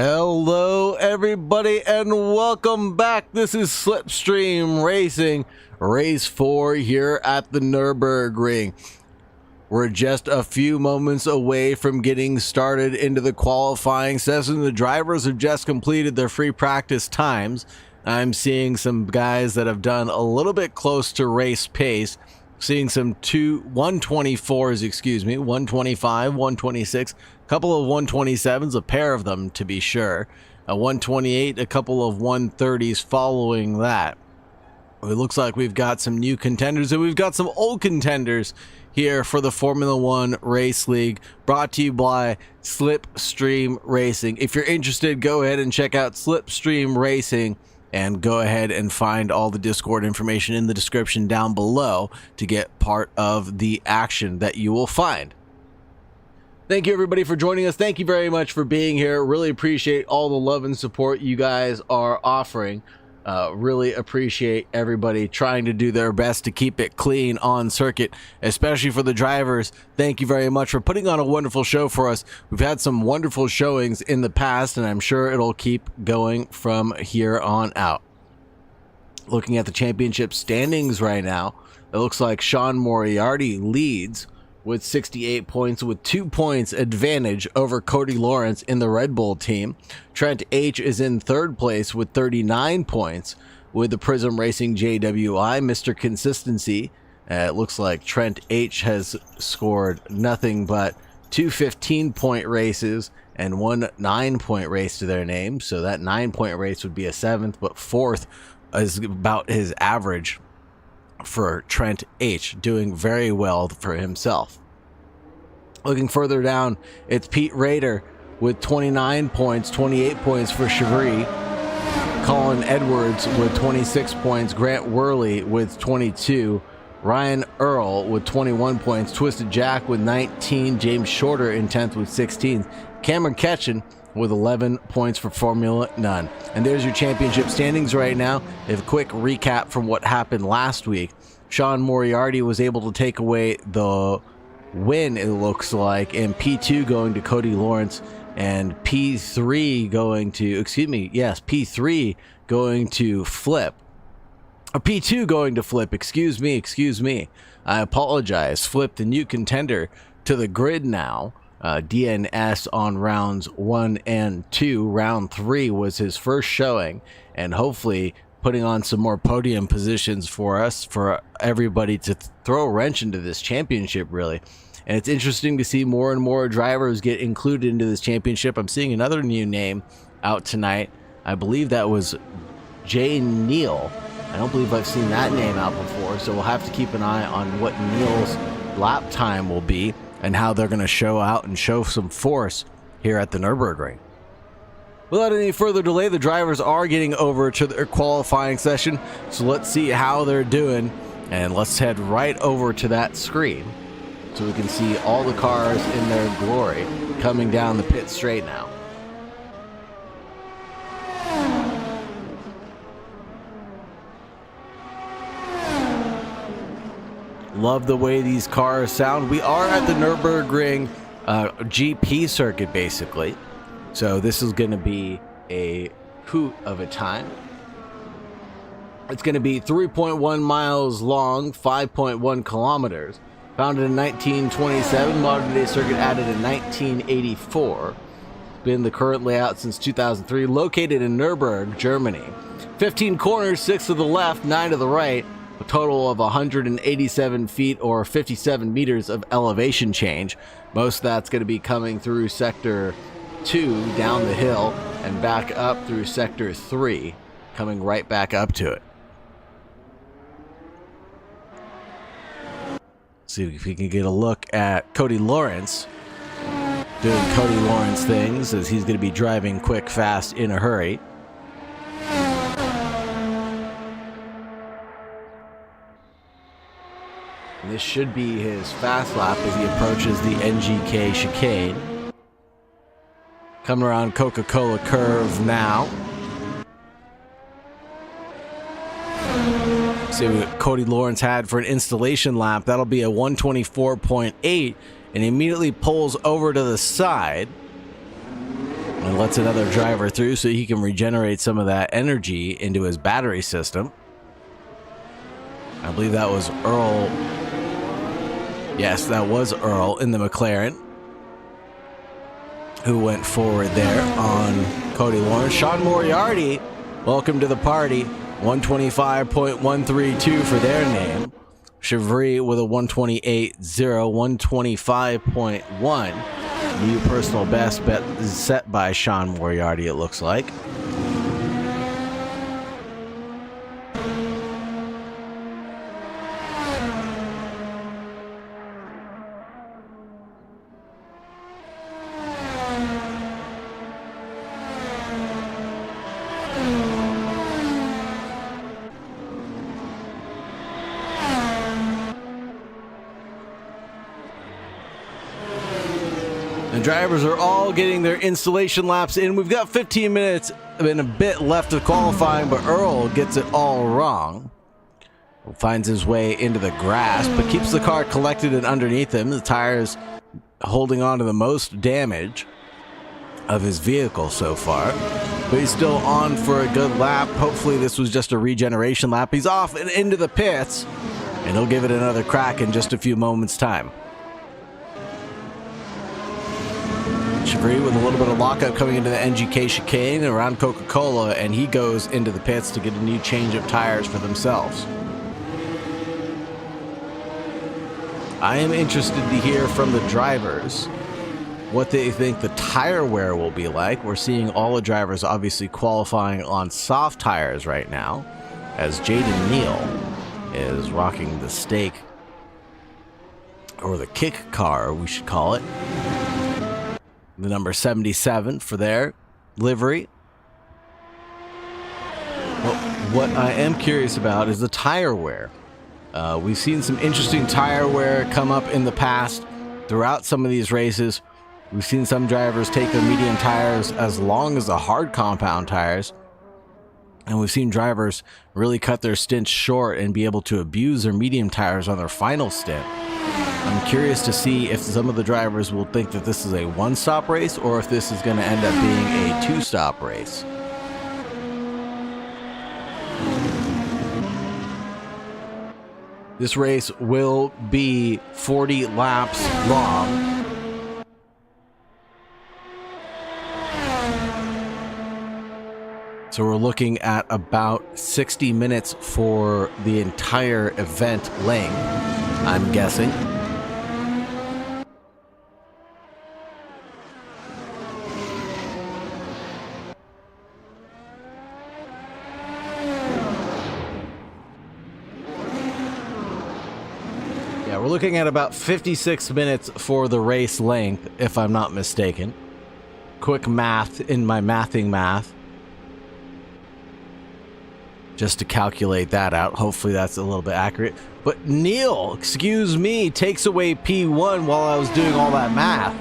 Hello everybody and welcome back. This is Slipstream Racing, race 4 here at the Nürburgring. We're just a few moments away from getting started into the qualifying session. The drivers have just completed their free practice times. I'm seeing some guys that have done a little bit close to race pace. Seeing some 124s, 125, 126, a couple of 127s, a pair of them to be sure, a 128, a couple of 130s following that. It looks like we've got some new contenders and we've got some old contenders here for the Formula One Race League, brought to you by Slipstream Racing. If you're interested, go ahead and check out Slipstream Racing and go ahead and find all the Discord information in the description down below to get part of the action that you will find. Thank you everybody for joining us. Thank you very much for being here. Really appreciate all the love and support you guys are offering. Really appreciate everybody trying to do their best to keep it clean on circuit, especially for the drivers. Thank you very much for putting on a wonderful show for us. We've had some wonderful showings in the past, and I'm sure it'll keep going from here on out. Looking at the championship standings right now, it looks like Sean Moriarty leads with 68 points, with 2 points advantage over Cody Lawrence in the Red Bull team. Trent H is in third place with 39 points with the Prism Racing JWI. Mr. Consistency, it looks like Trent H has scored nothing but 2 15-point races and 1 9-point race to their name. So that 9-point race would be a 7th, but 4th is about his average for Trent H, doing very well for himself. Looking further down, it's Pete Rader with 29 points, 28 points for Chevry. Colin Edwards with 26 points, Grant Worley with 22, Ryan Earl with 21 points, Twisted Jack with 19, James Shorter in 10th with 16, Cameron Ketchen with 11 points for Formula None. And there's your championship standings right now. A quick recap from what happened last week. Sean Moriarty was able to take away the win, it looks like, and P2 going to Cody Lawrence, and P3 going to, P3 going to Flip. Or P2 going to Flip, excuse me. I apologize. Flip, the new contender to the grid now. DNS on rounds 1 and 2. Round 3 was his first showing, and hopefully putting on some more podium positions for us, for everybody to throw a wrench into this championship, really. And it's interesting to see more and more drivers get included into this championship. I'm seeing another new name out tonight. I believe that was Jay Neal. I don't believe I've seen that name out before, so we'll have to keep an eye on what Neal's lap time will be and how they're going to show out and show some force here at the Nürburgring. Without any further delay, the drivers are getting over to their qualifying session, so let's see how they're doing, and let's head right over to that screen so we can see all the cars in their glory coming down the pit straight now. Love the way these cars sound. We are at the Nürburgring GP circuit, basically. So this is going to be a hoot of a time. It's going to be 3.1 miles long, 5.1 kilometers. Founded in 1927, modern day circuit added in 1984. Been the current layout since 2003. Located in Nürburgring, Germany. 15 corners, 6 to the left, 9 to the right. A total of 187 feet or 57 meters of elevation change. Most of that's going to be coming through Sector 2 down the hill and back up through Sector 3, coming right back up to it. See if we can get a look at Cody Lawrence doing Cody Lawrence things, as he's going to be driving quick, fast, in a hurry. And this should be his fast lap as he approaches the NGK chicane. Coming around Coca-Cola curve now. See what Cody Lawrence had for an installation lap. That'll be a 124.8, and he immediately pulls over to the side. And lets another driver through so he can regenerate some of that energy into his battery system. I believe that was Earl. Yes, that was Earl in the McLaren who went forward there on Cody Lawrence. Sean Moriarty, welcome to the party. 125.132 for their name. Chevry with a 128.0, 125.1. New personal best set by Sean Moriarty, it looks like. The drivers are all getting their installation laps in. We've got 15 minutes and a bit left of qualifying, but Earl gets it all wrong. Finds his way into the grass, but keeps the car collected and underneath him. The tires holding on to the most damage of his vehicle so far. But he's still on for a good lap. Hopefully this was just a regeneration lap. He's off and into the pits, and he'll give it another crack in just a few moments' time. Chevry with a little bit of lockup coming into the NGK chicane around Coca-Cola, and he goes into the pits to get a new change of tires for themselves. I am interested to hear from the drivers what they think the tire wear will be like. We're seeing all the drivers obviously qualifying on soft tires right now, as Jaden Neal is rocking the stake, or the kick car, we should call it. The number 77 for their livery. Well, what I am curious about is the tire wear. We've seen some interesting tire wear come up in the past throughout some of these races. We've seen some drivers take their medium tires as long as the hard compound tires. And we've seen drivers really cut their stints short and be able to abuse their medium tires on their final stint. I'm curious to see if some of the drivers will think that this is a one-stop race or if this is going to end up being a two-stop race. This race will be 40 laps long. So we're looking at about 60 minutes for the entire event length, I'm guessing. Yeah, we're looking at about 56 minutes for the race length, if I'm not mistaken. Quick math in my math. Just to calculate that out. Hopefully that's a little bit accurate. But Neil, excuse me, takes away P1 while I was doing all that math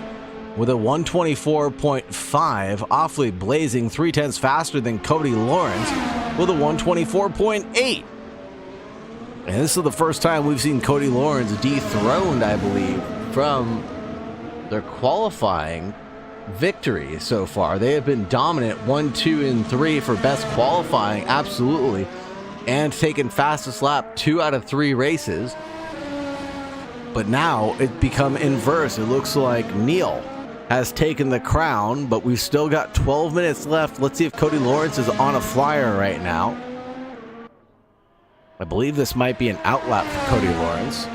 with a 124.5, awfully blazing, 0.3 faster than Cody Lawrence with a 124.8. And this is the first time we've seen Cody Lawrence dethroned, I believe, from their qualifying victory so far. They have been dominant 1, 2, and 3 for best qualifying, absolutely, and taken fastest lap 2 out of 3 races. But now it's become inverse. It looks like Neil has taken the crown, but we've still got 12 minutes left. Let's see if Cody Lawrence is on a flyer right now. I believe this might be an outlap for Cody Lawrence.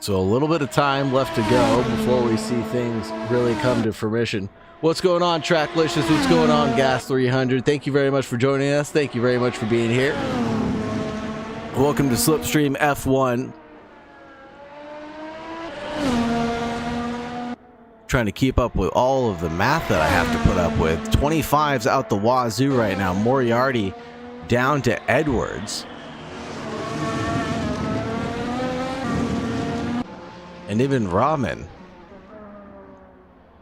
So a little bit of time left to go before we see things really come to fruition. What's going on, Tracklicious? What's going on, Gas 300? Thank you very much for joining us. Thank you very much for being here. Welcome to Slipstream F1. Trying to keep up with all of the math that I have to put up with. 25's out the wazoo right now. Moriarty down to Edwards. And even Rahman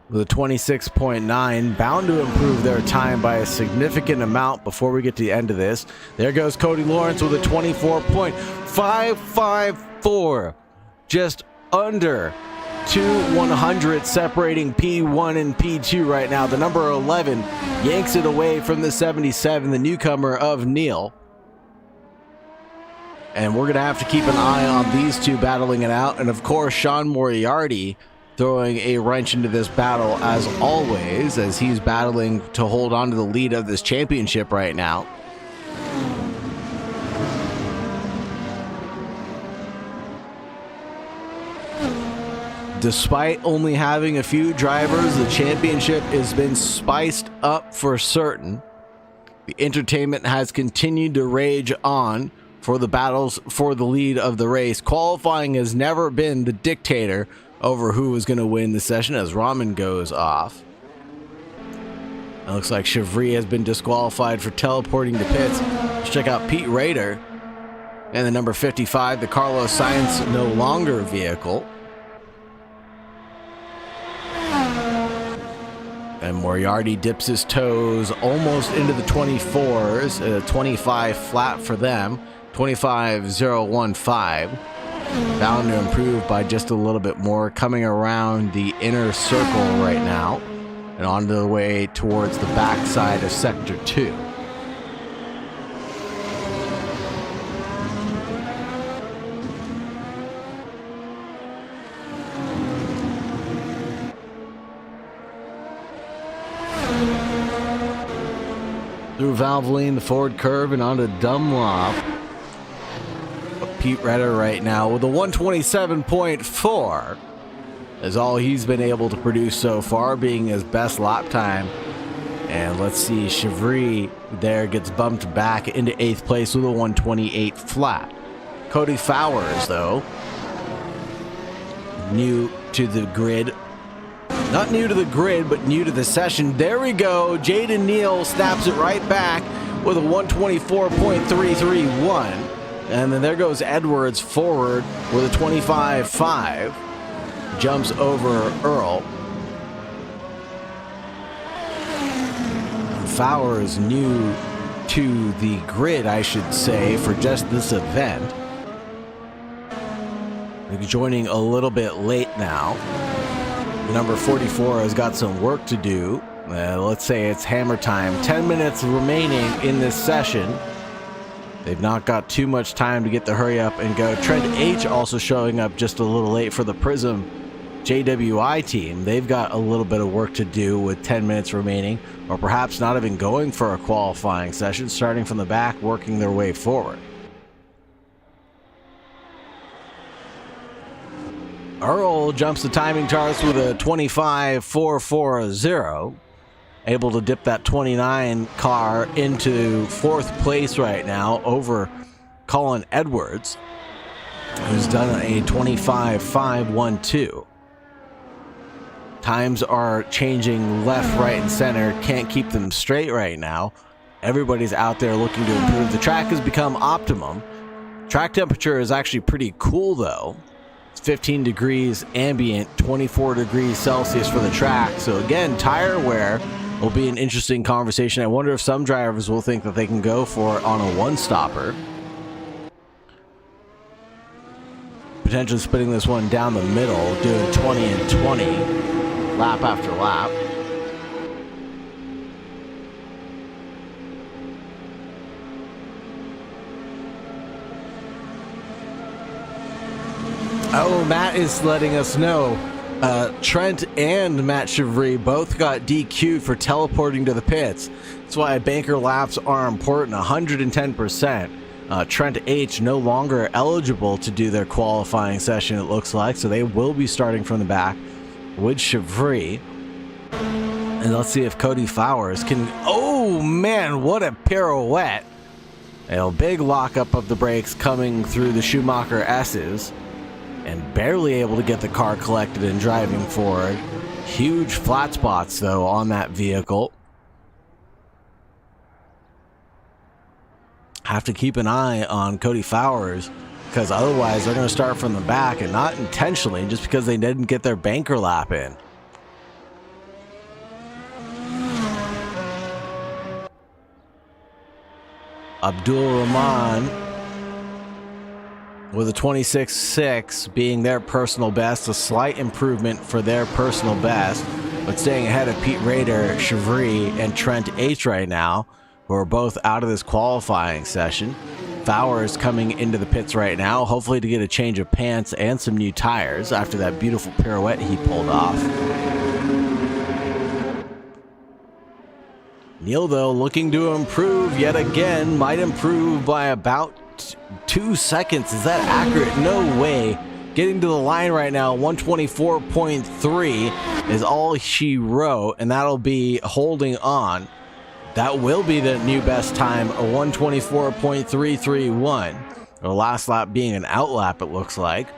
with a 26.9, bound to improve their time by a significant amount before we get to the end of this. There goes Cody Lawrence with a 24.554. just under 2/100 separating P1 and P2 right now. The number 11 yanks it away from the 77, the newcomer of Neil. And we're going to have to keep an eye on these two battling it out. And of course, Sean Moriarty throwing a wrench into this battle as always, as he's battling to hold on to the lead of this championship right now. Despite only having a few drivers, the championship has been spiced up for certain. The entertainment has continued to rage on for the battles for the lead of the race. Qualifying has never been the dictator over who is going to win the session as Ramen goes off. It looks like Chevry has been disqualified for teleporting to pits. Let's check out Pete Rader and the number 55, the Carlos Sainz no longer vehicle. And Moriarty dips his toes almost into the 24s, 25 flat for them, 25.015. Bound to improve by just a little bit more, coming around the inner circle right now and on the way towards the backside of Sector 2. Through Valvoline, the forward curve, and onto Dunlop. Pete Redder right now with a 127.4 is all he's been able to produce so far, being his best lap time. And let's see, Chevry there gets bumped back into 8th place with a 128 flat. Cody Fowers, though, new to the grid. Not new to the grid, but new to the session. There we go. Jaden Neal snaps it right back with a 124.331. And then there goes Edwards forward with a 25.5. Jumps over Earl. And Fowers new to the grid, I should say, for just this event. He's joining a little bit late now. Number 44 has got some work to do. Let's say it's hammer time. 10 minutes remaining in this session. They've not got too much time to get the hurry up and go. Trent H also showing up just a little late for the Prism JWI team. They've got a little bit of work to do with 10 minutes remaining, or perhaps not even going for a qualifying session, starting from the back, working their way forward. Earl jumps the timing charts with a 25.440. Able to dip that 29 car into 4th place right now over Colin Edwards, who's done a 25.512. Times are changing left, right, and center. Can't keep them straight right now. Everybody's out there looking to improve. The track has become optimum. Track temperature is actually pretty cool, though. It's 15 degrees ambient, 24 degrees Celsius for the track. So again, tire wear will be an interesting conversation. I wonder if some drivers will think that they can go for it on a one-stopper. Potentially splitting this one down the middle, doing 20 and 20, lap after lap. Oh, Matt is letting us know. Trent and Matt Chevry both got DQ'd for teleporting to the pits. That's why banker laps are important, 110%. Trent H no longer eligible to do their qualifying session, it looks like, so they will be starting from the back with Chevry. And let's see if Cody Fowers can... Oh, man, what a pirouette. A big lockup of the brakes coming through the Schumacher S's. And barely able to get the car collected and driving forward. Huge flat spots, though, on that vehicle. Have to keep an eye on Cody Fowers, because otherwise they're going to start from the back, and not intentionally, just because they didn't get their banker lap in. Abdul Rahman with a 26.6 being their personal best, a slight improvement for their personal best, but staying ahead of Pete Rader, Chevry, and Trent H right now, who are both out of this qualifying session. Fowler is coming into the pits right now, hopefully to get a change of pants and some new tires after that beautiful pirouette he pulled off. Neil, though, looking to improve yet again, might improve by about 2 seconds. Is that accurate? No way. Getting to the line right now, 124.3 is all she wrote, and that'll be holding on. That will be the new best time, a 124.331. The last lap being an out lap, it looks like.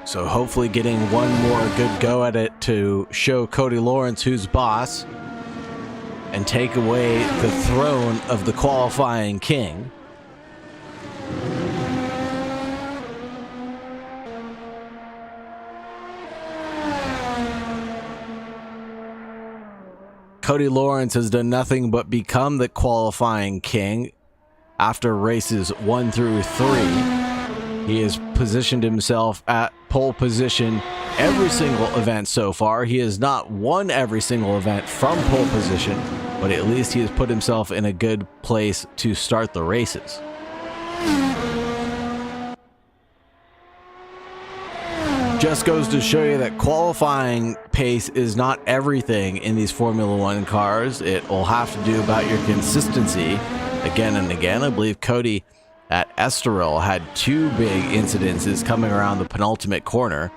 So hopefully getting one more good go at it to show Cody Lawrence who's boss and take away the throne of the qualifying king. Cody Lawrence has done nothing but become the qualifying king after races 1 through 3. He has positioned himself at pole position every single event so far. He has not won every single event from pole position, but at least he has put himself in a good place to start the races. Just goes to show you that qualifying pace is not everything in these Formula One cars. It will have to do about your consistency again and again. I believe Cody at Estoril had 2 big incidences coming around the penultimate corner.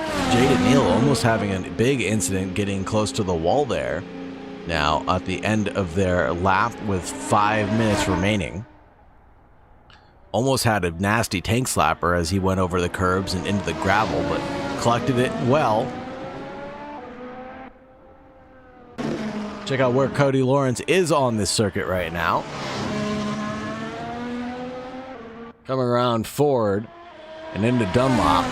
Jaden Neal almost having a big incident getting close to the wall there. Now at the end of their lap with 5 minutes remaining. Almost had a nasty tank slapper as he went over the curbs and into the gravel, but collected it well. Check out where Cody Lawrence is on this circuit right now. Coming around Ford and into Dunlop.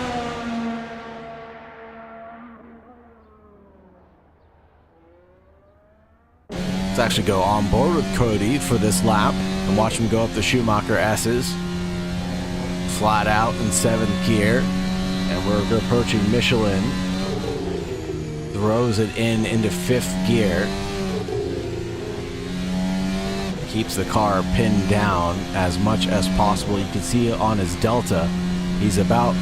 Let's actually go on board with Cody for this lap and watch him go up the Schumacher S's. Flat out in 7th gear. And we're approaching Michelin. Throws it into 5th gear. Keeps the car pinned down as much as possible. You can see on his Delta, he's about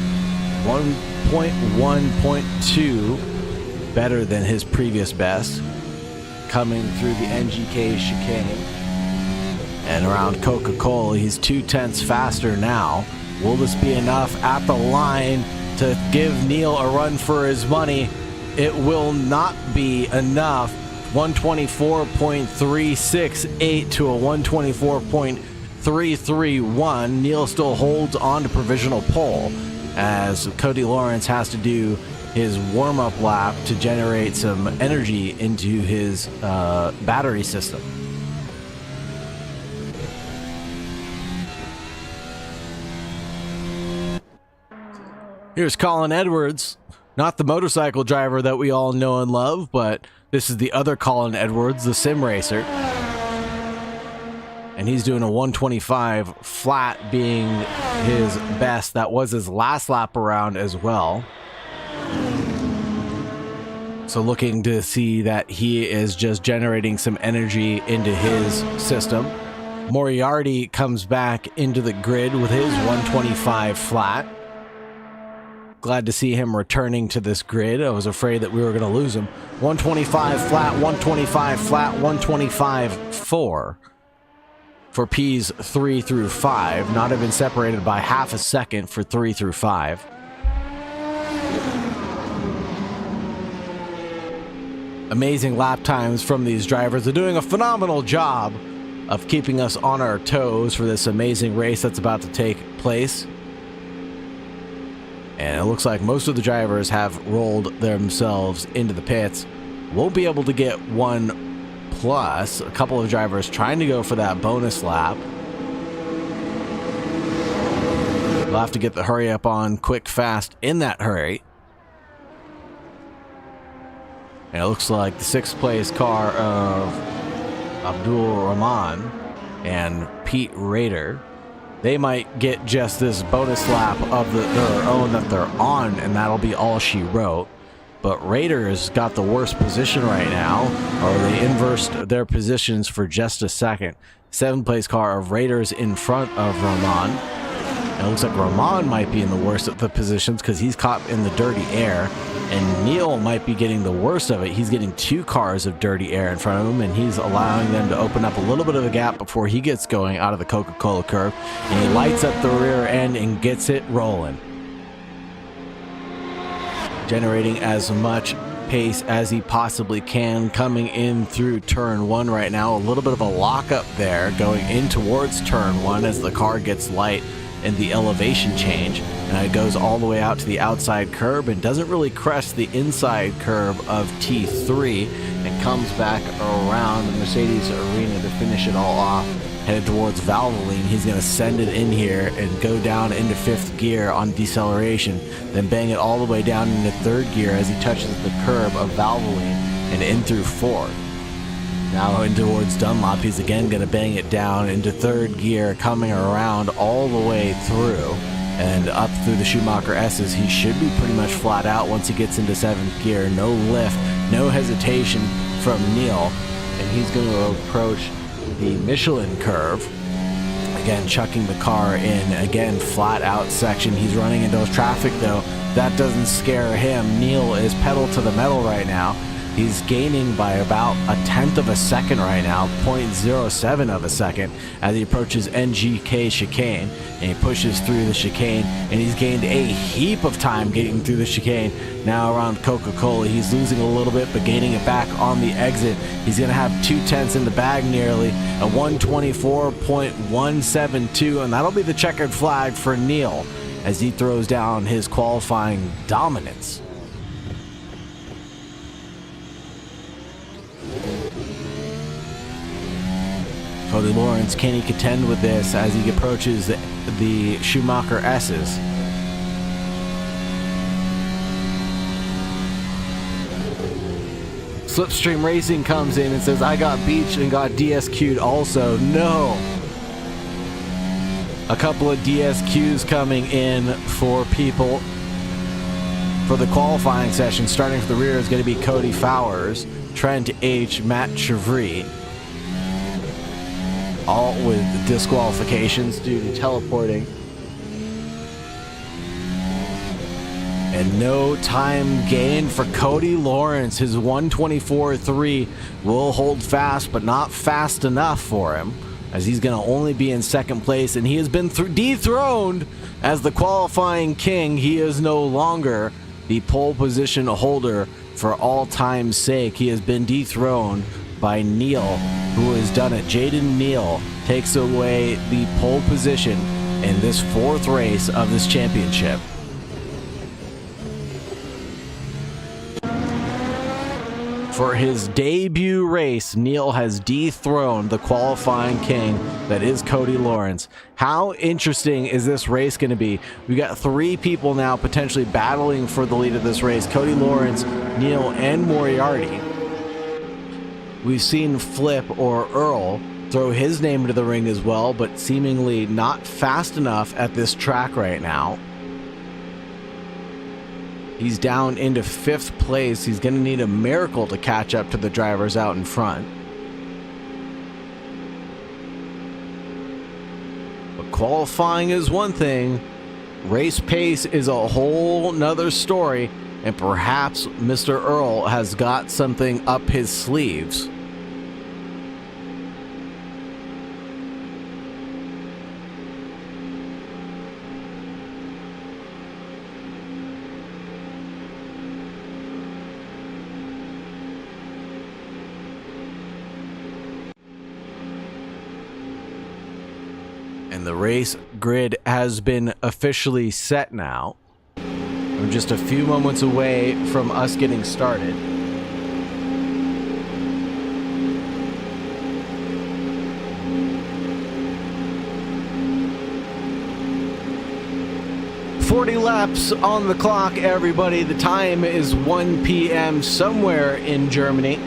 1.1.2 better than his previous best. Coming through the NGK chicane. And around Coca-Cola, he's 0.2 faster now. Will this be enough at the line to give Neil a run for his money? It will not be enough. 124.368 to a 124.331. Neil still holds on to provisional pole as Cody Lawrence has to do his warm-up lap to generate some energy into his battery system. Here's Colin Edwards, not the motorcycle driver that we all know and love, but this is the other Colin Edwards, the sim racer. And he's doing a 125 flat being his best. That was his last lap around as well. So looking to see that he is just generating some energy into his system. Moriarty comes back into the grid with his 125 flat. Glad to see him returning to this grid. I was afraid that we were going to lose him. 125 flat, 125 flat, 125 4 for P's 3 through 5. Not even separated by half a second for 3 through 5. Amazing lap times from these drivers. They're doing a phenomenal job of keeping us on our toes for this amazing race that's about to take place. And it looks like most of the drivers have rolled themselves into the pits. Won't be able to get 1+. A couple of drivers trying to go for that bonus lap. We'll have to get the hurry up on quick fast in that hurry. And it looks like the 6th place car of Abdul Rahman and Pete Rader. They might get just this bonus lap of their own that they're on, and that'll be all she wrote. But Rader's got the worst position right now, or they inversed their positions for just a second. 7th place car of Raiders in front of Rahman. It looks like Rahman might be in the worst of the positions because he's caught in the dirty air. And Neil might be getting the worst of it. He's getting 2 cars of dirty air in front of him, and he's allowing them to open up a little bit of a gap before he gets going out of the Coca-Cola curve. And he lights up the rear end and gets it rolling, generating as much pace as he possibly can, coming in through turn 1 right now. A little bit of a lockup there going in towards turn 1 as the car gets light and the elevation change, and it goes all the way out to the outside curb and doesn't really crest the inside curb of T3 and comes back around the Mercedes arena to finish it all off. Headed towards Valvoline, he's going to send it in here and go down into 5th gear on deceleration, then bang it all the way down into 3rd gear as he touches the curb of Valvoline and in through 4th. Now in towards Dunlop, he's again going to bang it down into 3rd gear, coming around all the way through and up through the Schumacher S's. He should be pretty much flat out once he gets into 7th gear. No lift, no hesitation from Neil, and he's going to approach the Michelin curve. Again, chucking the car in, again, flat out section. He's running into traffic though. That doesn't scare him. Neil is pedal to the metal right now. He's gaining by about 1/10 of a second right now, 0.07 of a second, as he approaches NGK chicane, and he pushes through the chicane, and he's gained a heap of time getting through the chicane. Now around Coca-Cola, he's losing a little bit, but gaining it back on the exit. He's going to have 2/10 in the bag nearly, a 124.172, and that'll be the checkered flag for Neil as he throws down his qualifying dominance. Cody Lawrence, can he contend with this as he approaches the Schumacher S's? Slipstream Racing comes in and says, I got beached and got DSQ'd also. No! A couple of DSQs coming in for people for the qualifying session. Starting for the rear is going to be Cody Fowers, Trent H., Matt Chevry. All with disqualifications due to teleporting. And no time gained for Cody Lawrence. His 124.3 will hold fast, but not fast enough for him, as he's going to only be in 2nd place, and he has been dethroned as the qualifying king. He is no longer the pole position holder for all time's sake. He has been dethroned by Neil, who has done it. Jaden Neal takes away the pole position in this 4th race of this championship. For his debut race, Neil has dethroned the qualifying king that is Cody Lawrence. How interesting is this race going to be? We got 3 people now potentially battling for the lead of this race: Cody Lawrence, Neil, and Moriarty. We've seen Flip or Earl throw his name into the ring as well, but seemingly not fast enough at this track right now. He's down into 5th place. He's going to need a miracle to catch up to the drivers out in front. But qualifying is one thing. Race pace is a whole nother story, and perhaps Mr. Earl has got something up his sleeves. And the race grid has been officially set now. We're just a few moments away from us getting started. "40 laps on the clock, everybody. The time is 1 p.m. somewhere in Germany.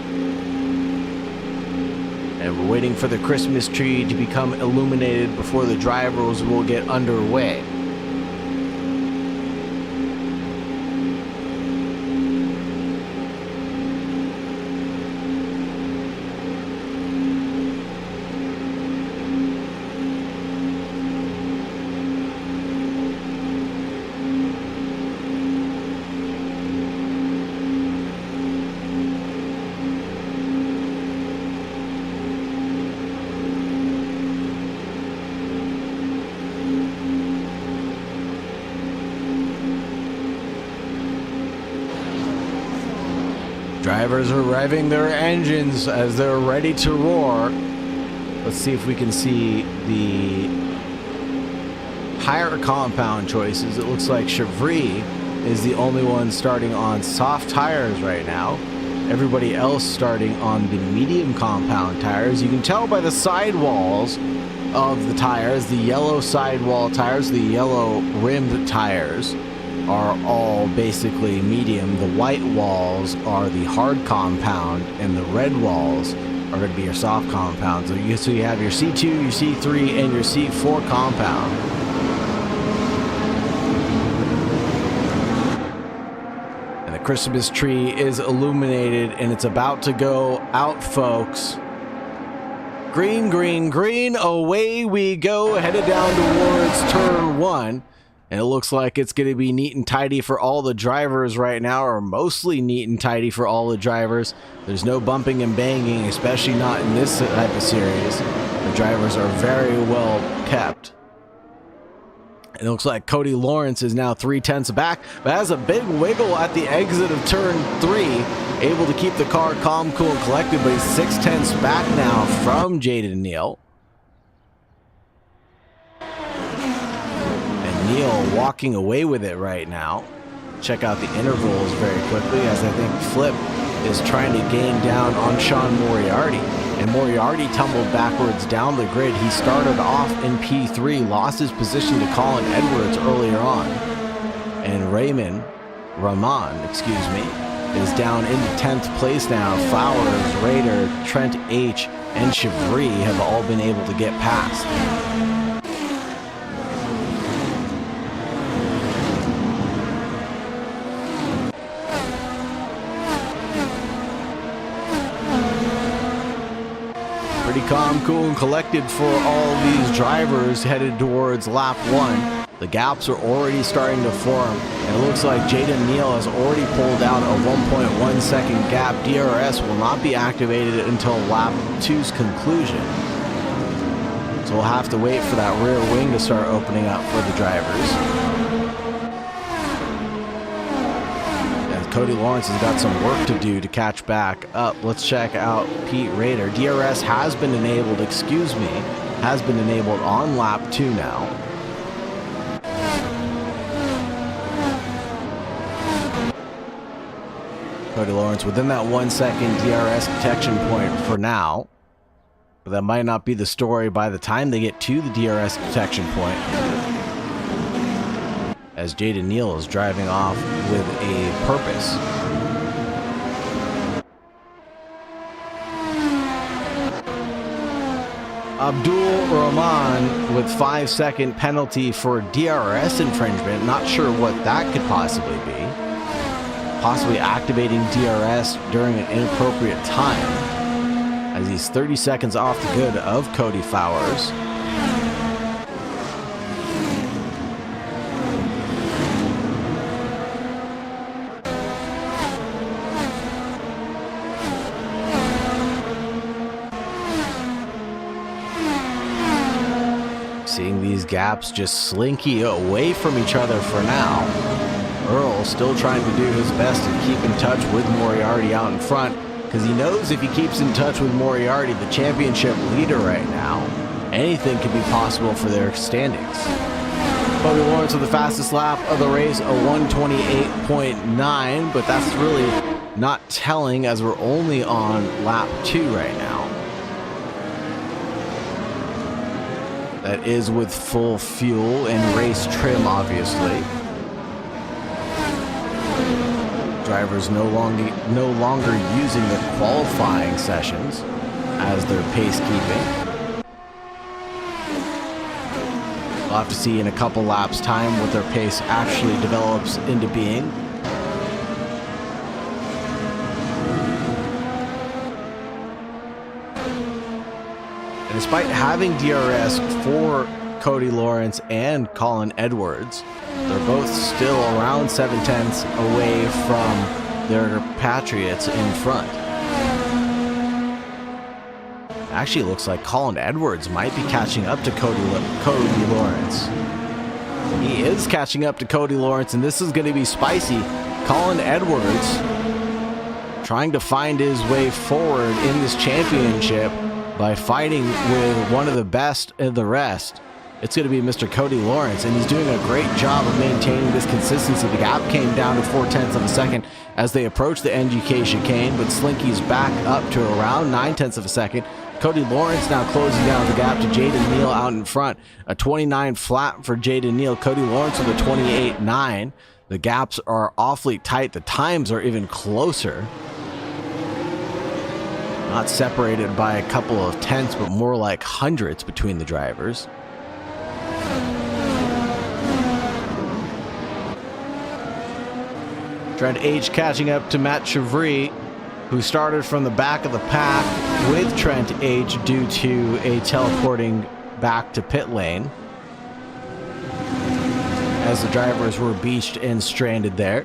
And And we're waiting for the Christmas tree to become illuminated before the drivers will get underway. Drivers are revving their engines as they're ready to roar. Let's see if we can see the higher compound choices. It looks like Chevry is the only one starting on soft tires right now. Everybody else starting on the medium compound tires. You can tell by the sidewalls of the tires, the yellow sidewall tires, the yellow rimmed tires are all basically medium. The white walls are the hard compound, and the red walls are going to be your soft compound. So you have your C2, your C3, and your C4 compound. And the Christmas tree is illuminated, and it's about to go out, folks. Green, green, green, away we go, headed down towards turn 1. And it looks like it's going to be neat and tidy for all the drivers right now, or mostly neat and tidy for all the drivers. There's no bumping and banging, especially not in this type of series. The drivers are very well kept. And it looks like Cody Lawrence is now 3/10 back, but has a big wiggle at the exit of turn 3. Able to keep the car calm, cool, and collected, but he's 6/10 back now from Jaden Neal. Neal walking away with it right now. Check out the intervals very quickly, as I think Flip is trying to gain down on Sean Moriarty. And Moriarty tumbled backwards down the grid. He started off in P3, lost his position to Colin Edwards earlier on. And Rahman, is down into 10th place now. Flowers, Raider, Trent H, and Chevry have all been able to get past. Pretty calm, cool, and collected for all these drivers headed towards lap 1. The gaps are already starting to form, and it looks like Jaden Neal has already pulled out a 1.1 second gap. DRS will not be activated until lap 2's conclusion. So we'll have to wait for that rear wing to start opening up for the drivers. Cody Lawrence has got some work to do to catch back up. Let's check out Pete Rader. DRS has been enabled, has been enabled on lap 2 now. Cody Lawrence within that 1 second DRS detection point for now. But that might not be the story by the time they get to the DRS detection point, as Jaden Neal is driving off with a purpose. Abdul Rahman with 5-second penalty for DRS infringement. Not sure what that could possibly be. Possibly activating DRS during an inappropriate time, as he's 30 seconds off the good of Cody Flowers. Seeing these gaps just slinky away from each other for now. Earl still trying to do his best to keep in touch with Moriarty out in front, because he knows if he keeps in touch with Moriarty, the championship leader right now, anything can be possible for their standings. Cody Lawrence with the fastest lap of the race, a 1:28.9, but that's really not telling, as we're only on lap 2 right now. That is with full fuel and race trim, obviously. Drivers no longer using the qualifying sessions. as their pace keeping. We'll have to see in a couple laps time what their pace actually develops into being. And despite having DRS for Cody Lawrence and Colin Edwards, they're both still around 7/10 away from their Patriots in front. Actually, looks like Colin Edwards might be catching up to Cody Lawrence. He is catching up to Cody Lawrence, and this is going to be spicy. Colin Edwards trying to find his way forward in this championship by fighting with one of the best of the rest. It's going to be Mr. Cody Lawrence, and he's doing a great job of maintaining this consistency. The gap came down to 0.4 of a second as they approach the NGK chicane, but Slinky's back up to around 0.9 of a second. Cody Lawrence now closing down the gap to Jaden Neal out in front. A 29 flat for Jaden Neal. Cody Lawrence with a 28.9. The gaps are awfully tight. The times are even closer. Not separated by a couple of tenths, but more like hundreds between the drivers. Trent H catching up to Matt Chevry, who started from the back of the pack with Trent H due to a teleporting back to pit lane as the drivers were beached and stranded there.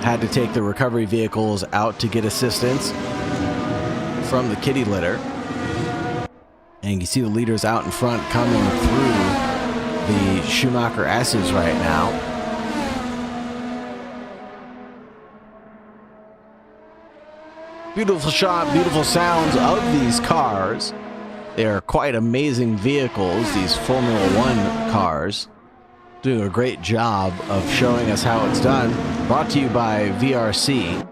Had to take the recovery vehicles out to get assistance from the kitty litter. And you see the leaders out in front coming through the Schumacher S's right now. Beautiful shot, beautiful sounds of these cars. They are quite amazing vehicles, these Formula One cars. Doing a great job of showing us how it's done. Brought to you by VRC.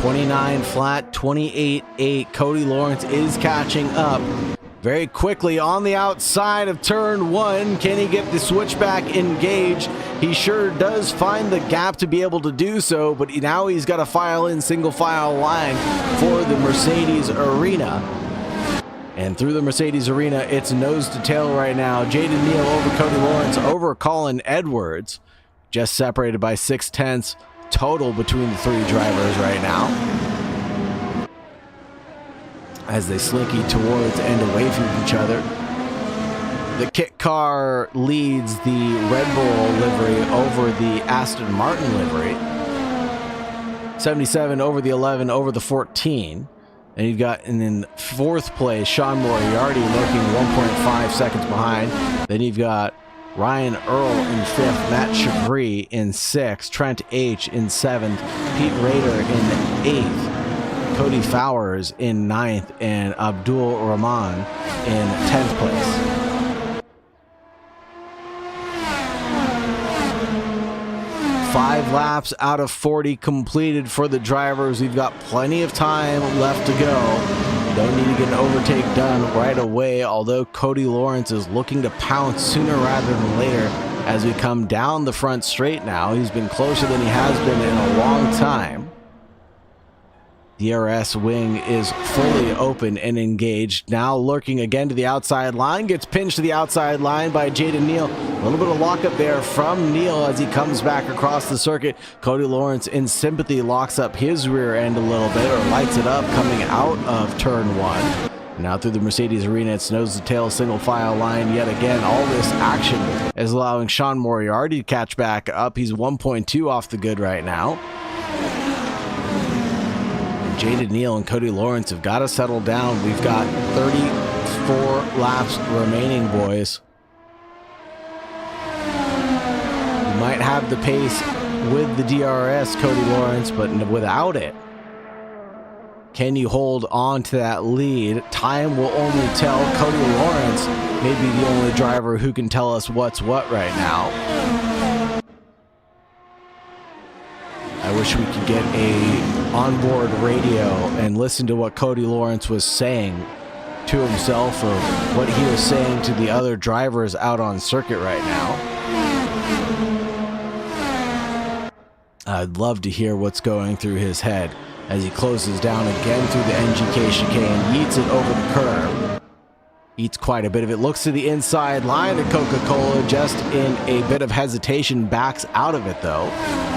.29 flat, 28.8. Cody Lawrence is catching up very quickly on the outside of turn one. Can he get the switchback engaged? He sure does find the gap to be able to do so, but now he's got to file in single file line for the Mercedes Arena. And through the Mercedes Arena, it's nose to tail right now. Jaden Neal over Cody Lawrence over Colin Edwards. Just separated by 0.6 total between the three drivers right now, as they slinky towards and away from each other. The kit car leads the Red Bull livery over the Aston Martin livery. 77 over the 11 over the 14. And you've got in fourth place Sean Moriarty lurking 1.5 seconds behind. Then you've got Ryan Earl in fifth, Matt Chevry in sixth, Trent H in seventh, Pete Rader in eighth, Cody Fowers in ninth, and Abdul Rahman in 10th place. 5 laps out of 40 completed for the drivers. We've got plenty of time left to go. Don't need to get an overtake done right away, although Cody Lawrence is looking to pounce sooner rather than later as we come down the front straight now. He's been closer than he has been in a long time. DRS wing is fully open and engaged. Now lurking again to the outside line. Gets pinched to the outside line by Jaden Neal. A little bit of lockup there from Neal as he comes back across the circuit. Cody Lawrence in sympathy locks up his rear end a little bit, or lights it up coming out of turn one. Now through the Mercedes Arena, it's nose to tail single file line yet again. All this action is allowing Sean Moriarty to catch back up. He's 1.2 off the good right now. Jaden Neal and Cody Lawrence have got to settle down. We've got 34 laps remaining, boys. You might have the pace with the DRS, Cody Lawrence, but without it, can you hold on to that lead? Time will only tell. Cody Lawrence may be the only driver who can tell us what's what right now. wish we could get a onboard radio and listen to what Cody Lawrence was saying to himself or what he was saying to the other drivers out on circuit right now. I'd love to hear what's going through his head as he closes down again through the NGK chicane, yeets it over the curb. Eats quite a bit of it, looks to the inside line of Coca-Cola, just in a bit of hesitation, backs out of it though.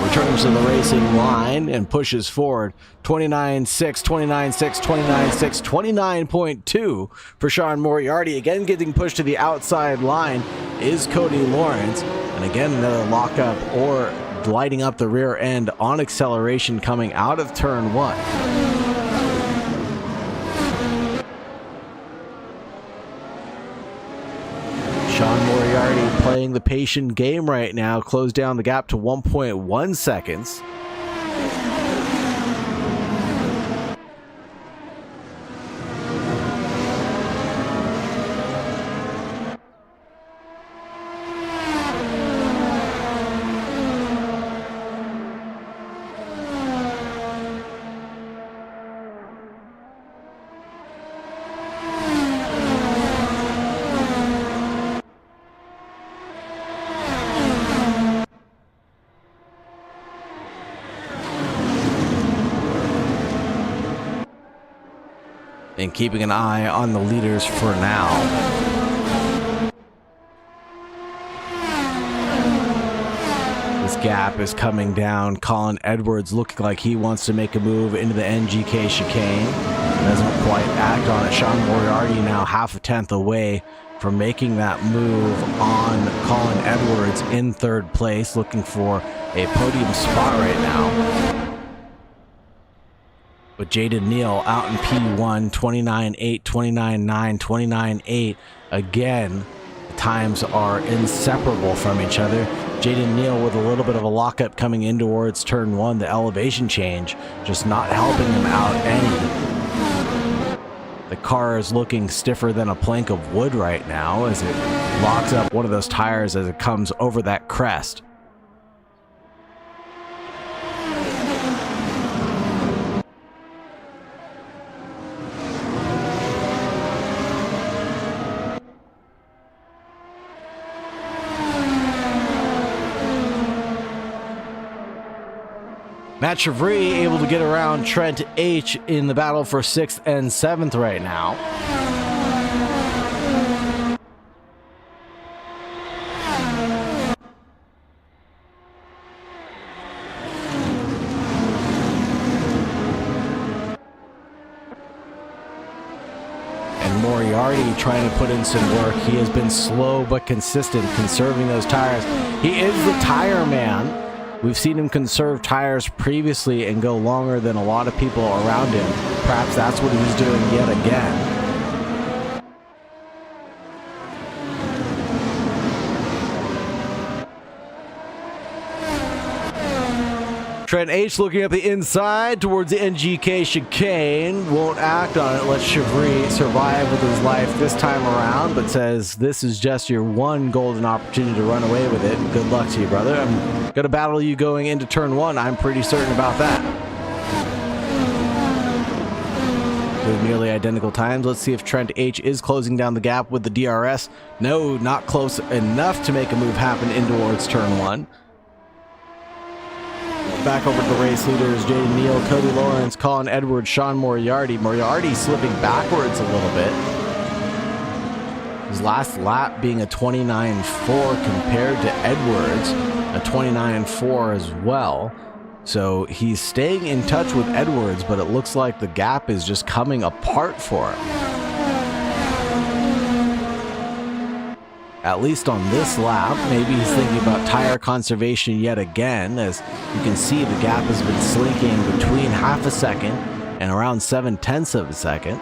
Returns to the racing line and pushes forward. 29.6, 29.6, 29.6, 29.2 for Sean Moriarty. Again getting pushed to the outside line is Cody Lawrence. And again another lockup or lighting up the rear end on acceleration coming out of turn one. Sean Moriarty playing the patient game right now, closed down the gap to 1.1 seconds. And keeping an eye on the leaders for now. This gap is coming down. Colin Edwards looking like he wants to make a move into the NGK chicane. Doesn't quite act on it. Sean Moriarty now half a tenth away from making that move on Colin Edwards in third place, looking for a podium spot right now. With Jaden Neal out in P1, 29.8, 29.9, 29.8. Again, the times are inseparable from each other. Jaden Neal with a little bit of a lockup coming in towards turn one. The elevation change just not helping him out any. The car is looking stiffer than a plank of wood right now as it locks up one of those tires as it comes over that crest. Matt Chevry able to get around Trent H in the battle for 6th and 7th right now. And Moriarty trying to put in some work. He has been slow but consistent, conserving those tires. He is the tire man. We've seen him conserve tires previously and go longer than a lot of people around him. Perhaps that's what he's doing yet again. Trent H looking up the inside towards the NGK chicane. Won't act on it. Lets Chevry survive with his life this time around, but says this is just your one golden opportunity to run away with it. Good luck to you, brother. I'm going to battle you going into turn one. I'm pretty certain about that. With nearly identical times. Let's see if Trent H is closing down the gap with the DRS. No, not close enough to make a move happen in towards turn one. Back over to the race leaders, Jaden Neal, Cody Lawrence, Colin Edwards, Sean Moriarty. Moriarty slipping backwards a little bit. His last lap being a 29.4 compared to Edwards, a 29.4 as well. So he's staying in touch with Edwards, but it looks like the gap is just coming apart for him. At least on this lap, maybe he's thinking about tire conservation yet again, as you can see the gap has been slinking between half a second and around 7/10 of a second.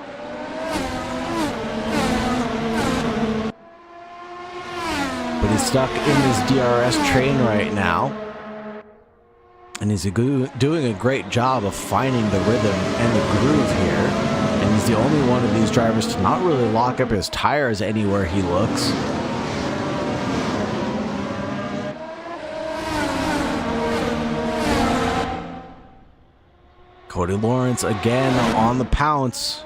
But he's stuck in his DRS train right now, and he's doing a great job of finding the rhythm and the groove here. And he's the only one of these drivers to not really lock up his tires anywhere he looks. Cody Lawrence again on the pounce.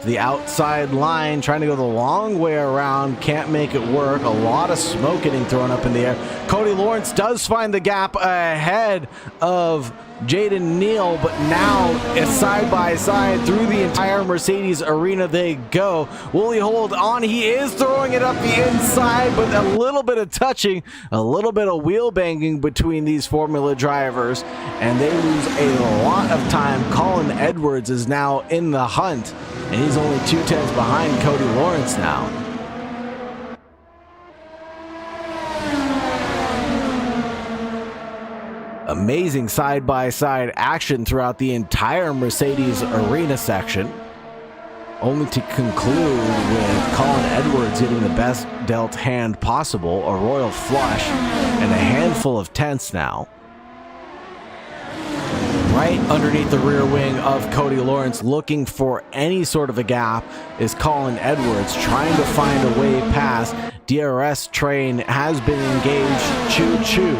The outside line, trying to go the long way around, can't make it work. A lot of smoke getting thrown up in the air. Cody Lawrence does find the gap ahead of Jaden Neal, but now it's side by side through the entire Mercedes arena they go. Will he hold on? He is throwing it up the inside, but a little bit of touching, a little bit of wheel banging between these Formula drivers, and they lose a lot of time. Colin Edwards is now in the hunt, and he's only 2/10 behind Cody Lawrence now. Amazing side-by-side action throughout the entire Mercedes arena section, only to conclude with Colin Edwards getting the best dealt hand possible, a royal flush, and a handful of tenths now. Right underneath the rear wing of Cody Lawrence, looking for any sort of a gap, is Colin Edwards, trying to find a way past. DRS train has been engaged. Choo-choo.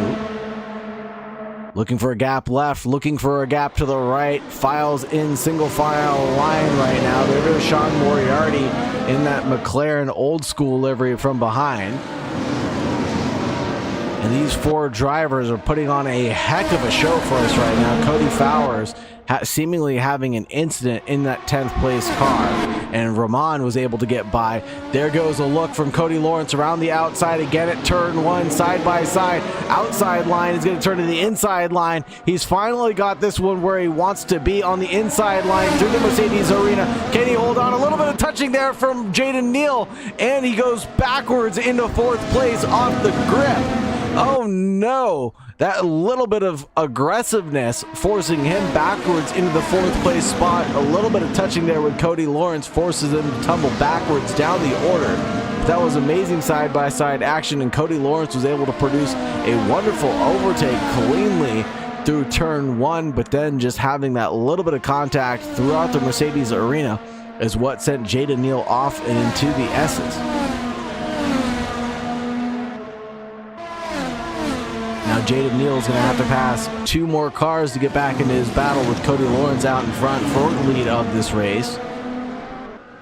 Looking for a gap left, looking for a gap to the right. Files in single file line right now. There goes Sean Moriarty in that McLaren old school livery from behind. And these four drivers are putting on a heck of a show for us right now. Cody Fowers seemingly having an incident in that 10th place car, and Rahman was able to get by. There goes a look from Cody Lawrence around the outside again at turn one, side by side. Outside line is going to turn to the inside line. He's finally got this one where he wants to be, on the inside line through the Mercedes arena. Can he hold on? A little bit of touching there from Jaden Neal, and he goes backwards into fourth place off the grip. Oh no, that little bit of aggressiveness forcing him backwards into the fourth place spot. A little bit of touching there with Cody Lawrence forces him to tumble backwards down the order. That was amazing side-by-side action, and Cody Lawrence was able to produce a wonderful overtake cleanly through turn one, but then just having that little bit of contact throughout the Mercedes arena is what sent Jaden Neal off and into the S's. Now Jaden Neal is going to have to pass two more cars to get back into his battle with Cody Lawrence out in front for the lead of this race.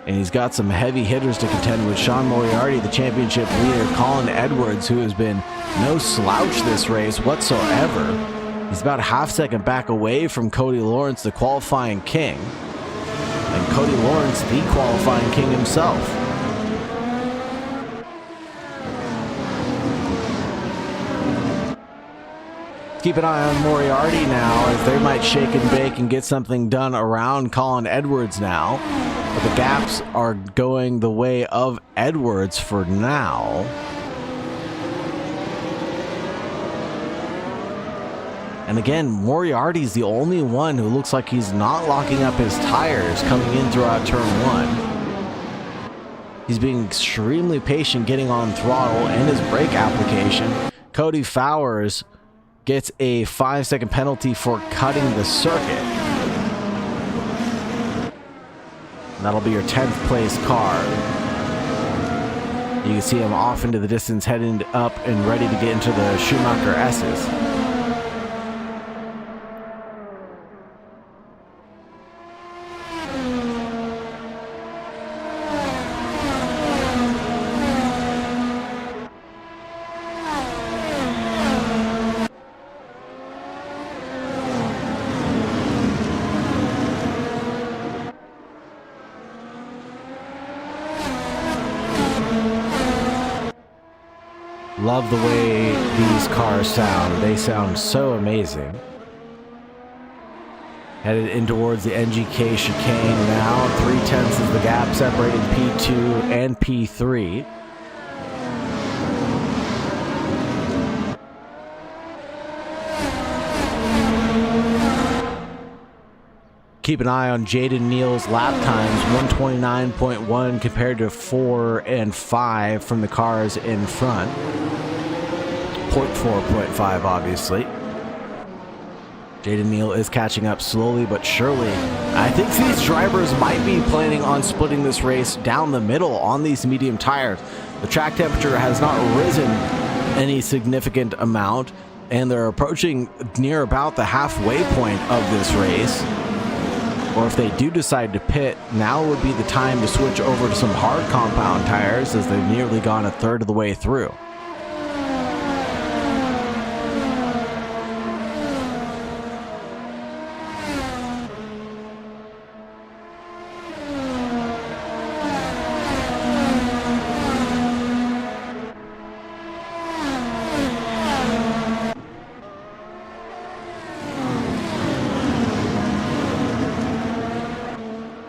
And he's got some heavy hitters to contend with. Sean Moriarty, the championship leader. Colin Edwards, who has been no slouch this race whatsoever. He's about a half second back away from Cody Lawrence, the qualifying king. And Cody Lawrence, the qualifying king himself. Keep an eye on Moriarty now, as they might shake and bake and get something done around Colin Edwards now. But the gaps are going the way of Edwards for now. And again, Moriarty's the only one who looks like he's not locking up his tires coming in throughout turn one. He's being extremely patient getting on throttle and his brake application. Cody Fowers gets a 5-second penalty for cutting the circuit. That'll be your 10th place car. You can see him off into the distance, heading up and ready to get into the Schumacher S's. Love the way these cars sound. They sound so amazing. Headed in towards the NGK chicane now. 3/10 is the gap separating P2 and P3. Keep an eye on Jaden Neal's lap times, 129.1 compared to 4 and 5 from the cars in front. 0.4, 0.5 obviously. Jaden Neal is catching up slowly but surely. I think these drivers might be planning on splitting this race down the middle on these medium tires. The track temperature has not risen any significant amount, and they're approaching near about the halfway point of this race. or if they do decide to pit, now would be the time to switch over to some hard compound tires, as they've nearly gone a third of the way through.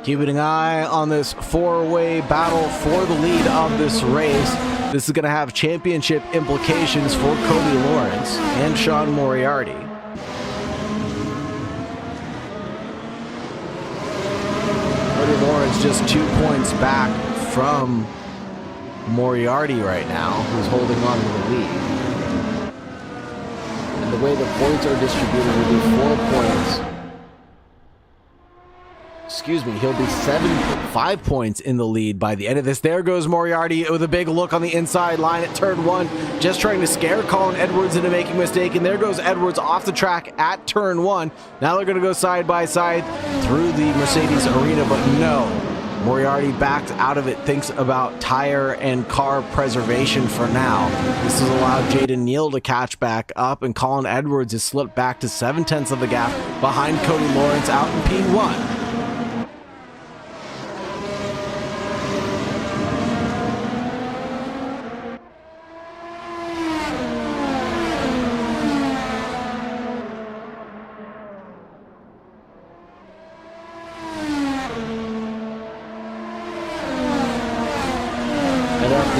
Keeping an eye on this four-way battle for the lead of this race. This is going to have championship implications for Cody Lawrence and Sean Moriarty. Cody Lawrence just 2 points back from Moriarty right now, who's holding on to the lead. And the way the points are distributed will be 4 points. Excuse me, he'll be 5 points in the lead by the end of this. There goes Moriarty with a big look on the inside line at turn 1, just trying to scare Colin Edwards into making a mistake, and there goes Edwards off the track at turn 1. Now they're going to go side by side through the Mercedes arena, but no. Moriarty backs out of it, thinks about tire and car preservation for now. This has allowed Jaden Neal to catch back up, and Colin Edwards has slipped back to 7/10 of the gap behind Cody Lawrence out in P1.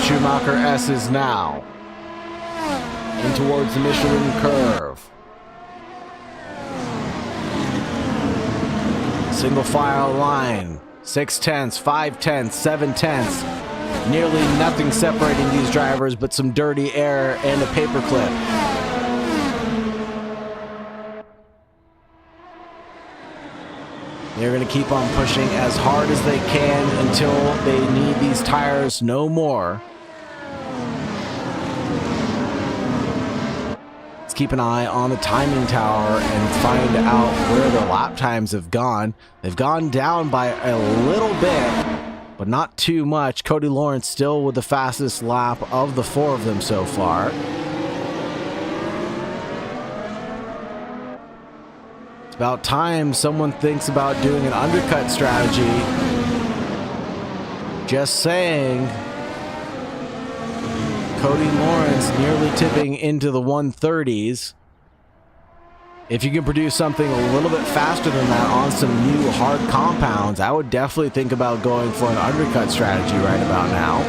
Schumacher S's now in towards the Michelin curve. Single file line, 6/10, 5/10, 7/10. Nearly nothing separating these drivers but some dirty air and a paperclip. They're going to keep on pushing as hard as they can until they need these tires no more. Let's keep an eye on the timing tower and find out where their lap times have gone. They've gone down by a little bit, but not too much. Cody Lawrence still with the fastest lap of the 4 of them so far. About time someone thinks about doing an undercut strategy. Just saying. Cody Lawrence nearly tipping into the 130s. If you can produce something a little bit faster than that on some new hard compounds, I would definitely think about going for an undercut strategy right about now.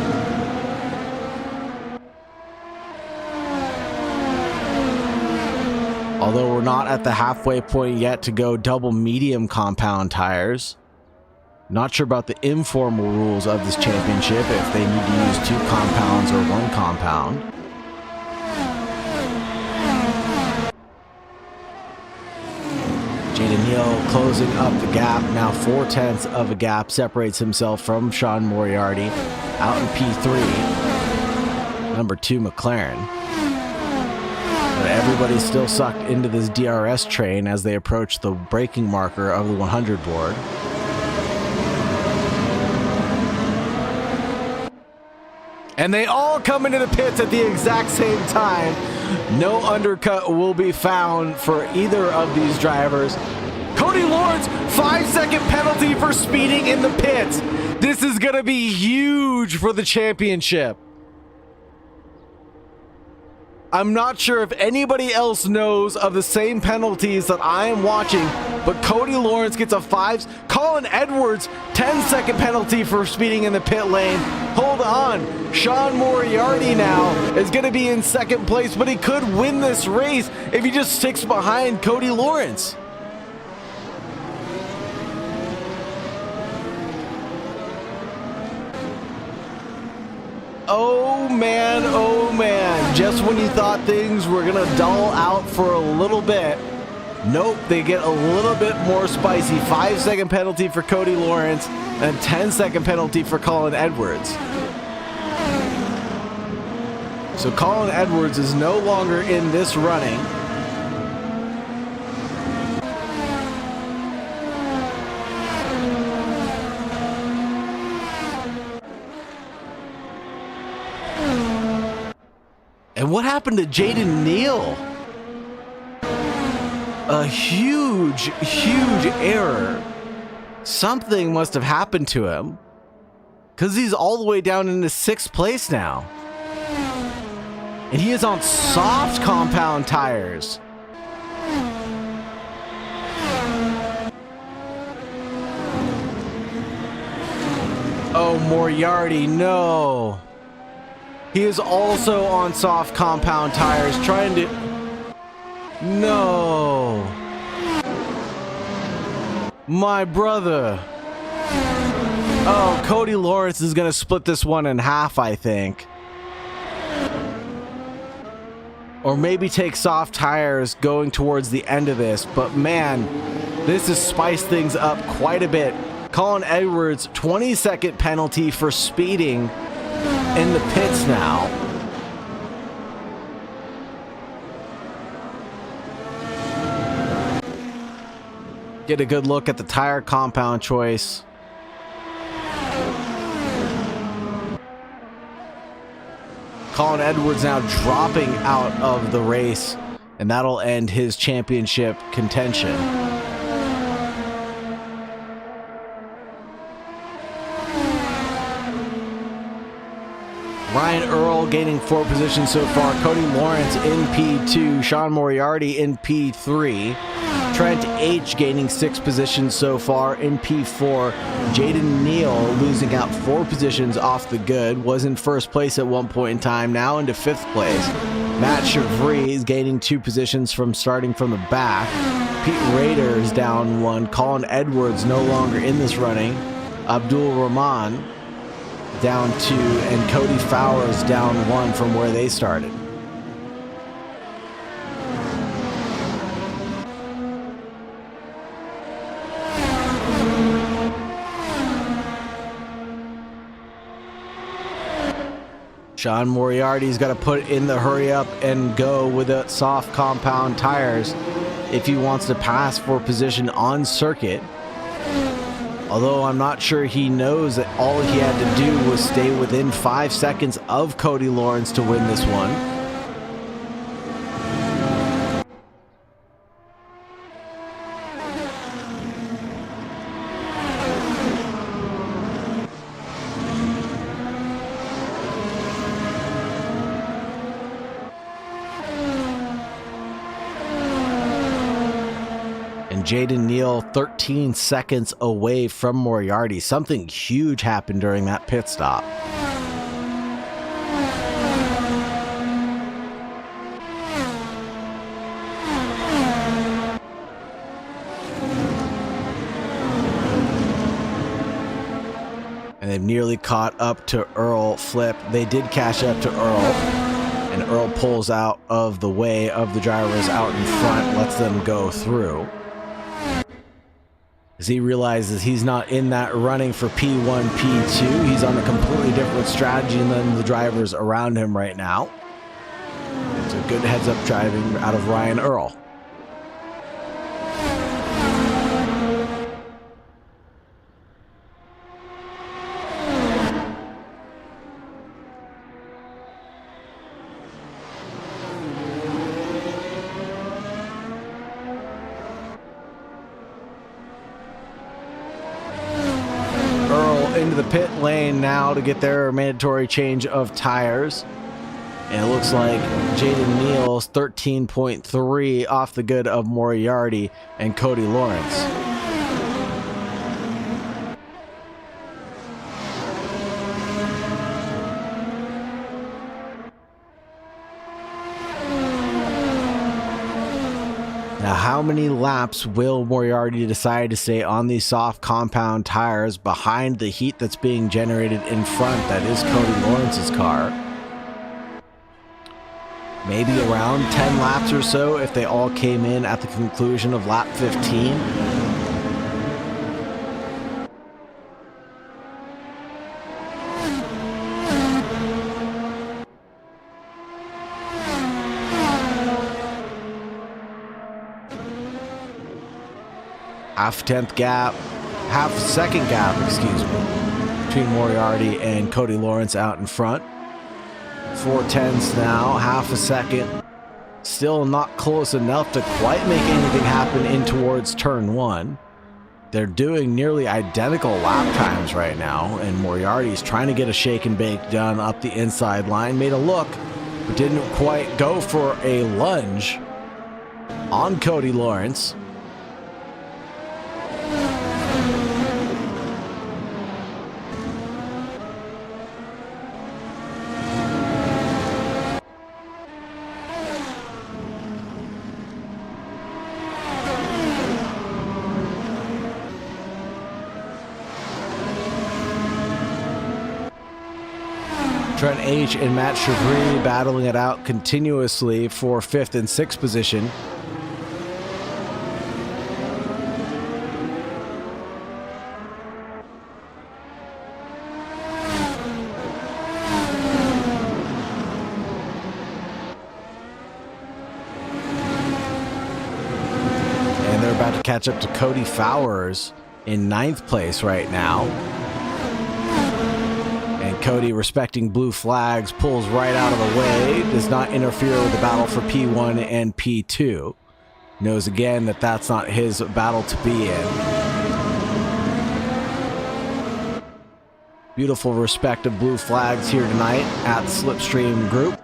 Although we're not at the halfway point yet to go double medium compound tires. Not sure about the informal rules of this championship, if they need to use 2 compounds or 1 compound. Jaden Neal closing up the gap. Now 4/10 of a gap separates himself from Sean Moriarty out in P3. Number 2 McLaren. But everybody's still sucked into this DRS train as they approach the braking marker of the 100 board. And they all come into the pits at the exact same time. No undercut will be found for either of these drivers. Cody Lawrence, 5-second penalty for speeding in the pits. This is going to be huge for the championship. I'm not sure if anybody else knows of the same penalties that I am watching, but Cody Lawrence gets a 5. Colin Edwards, 10-second penalty for speeding in the pit lane. Hold on. Sean Moriarty now is going to be in 2nd place, but he could win this race if he just sticks behind Cody Lawrence. Oh man, oh man. Just when you thought things were going to dull out for a little bit, nope, they get a little bit more spicy. 5-second penalty for Cody Lawrence and 10-second penalty for Colin Edwards. So Colin Edwards is no longer in this running. And what happened to Jaden Neal? A huge, huge error. Something must have happened to him, because he's all the way down into 6th place now. And he is on soft compound tires. Oh, Moriarty, no. He is also on soft compound tires, trying to... No. My brother. Oh, Cody Lawrence is going to split this one in half, I think. Or maybe take soft tires going towards the end of this. But man, this has spiced things up quite a bit. Colin Edwards, 20-second penalty for speeding in the pits now. Get a good look at the tire compound choice. Colin Edwards now dropping out of the race, and that'll end his championship contention. Ryan Earl gaining 4 positions so far. Cody Lawrence in P2. Sean Moriarty in P3. Trent H gaining 6 positions so far in P4. Jaden Neal losing out 4 positions off the good. Was in 1st place at one point in time. Now into 5th place. Matt Chevry is gaining 2 positions from starting from the back. Pete Rader is down 1. Colin Edwards no longer in this running. Abdul Rahman down 2, and Cody Fowler's down 1 from where they started. Sean Moriarty's got to put in the hurry up and go with the soft compound tires if he wants to pass for position on circuit. Although I'm not sure he knows that all he had to do was stay within 5 seconds of Cody Lawrence to win this one. Jaden Neal 13 seconds away from Moriarty. Something huge happened during that pit stop. And they've nearly caught up to Earl Flip. They did catch up to Earl. And Earl pulls out of the way of the drivers out in front, lets them go through. As he realizes he's not in that running for P1, P2. He's on a completely different strategy than the drivers around him right now. So good heads-up driving out of Ryan Earl. Into the pit lane now to get their mandatory change of tires. And it looks like Jaden Neal's 13.3 off the good of Moriarty and Cody Lawrence. Now, how many laps will Moriarty decide to stay on these soft compound tires behind the heat that's being generated in front? That is Cody Lawrence's car. Maybe around 10 laps or so if they all came in at the conclusion of lap 15. Half-second gap, excuse me, between Moriarty and Cody Lawrence out in front. 4/10 now, half a second. Still not close enough to quite make anything happen in towards turn 1. They're doing nearly identical lap times right now, and Moriarty's trying to get a shake and bake done up the inside line. Made a look, but didn't quite go for a lunge on Cody Lawrence. Trent H and Matt Chevry battling it out continuously for 5th and 6th position. And they're about to catch up to Cody Fowers in 9th place right now. Cody, respecting blue flags, pulls right out of the way, does not interfere with the battle for P1 and P2. Knows again that that's not his battle to be in. Beautiful respect of blue flags here tonight at the Slipstream Group.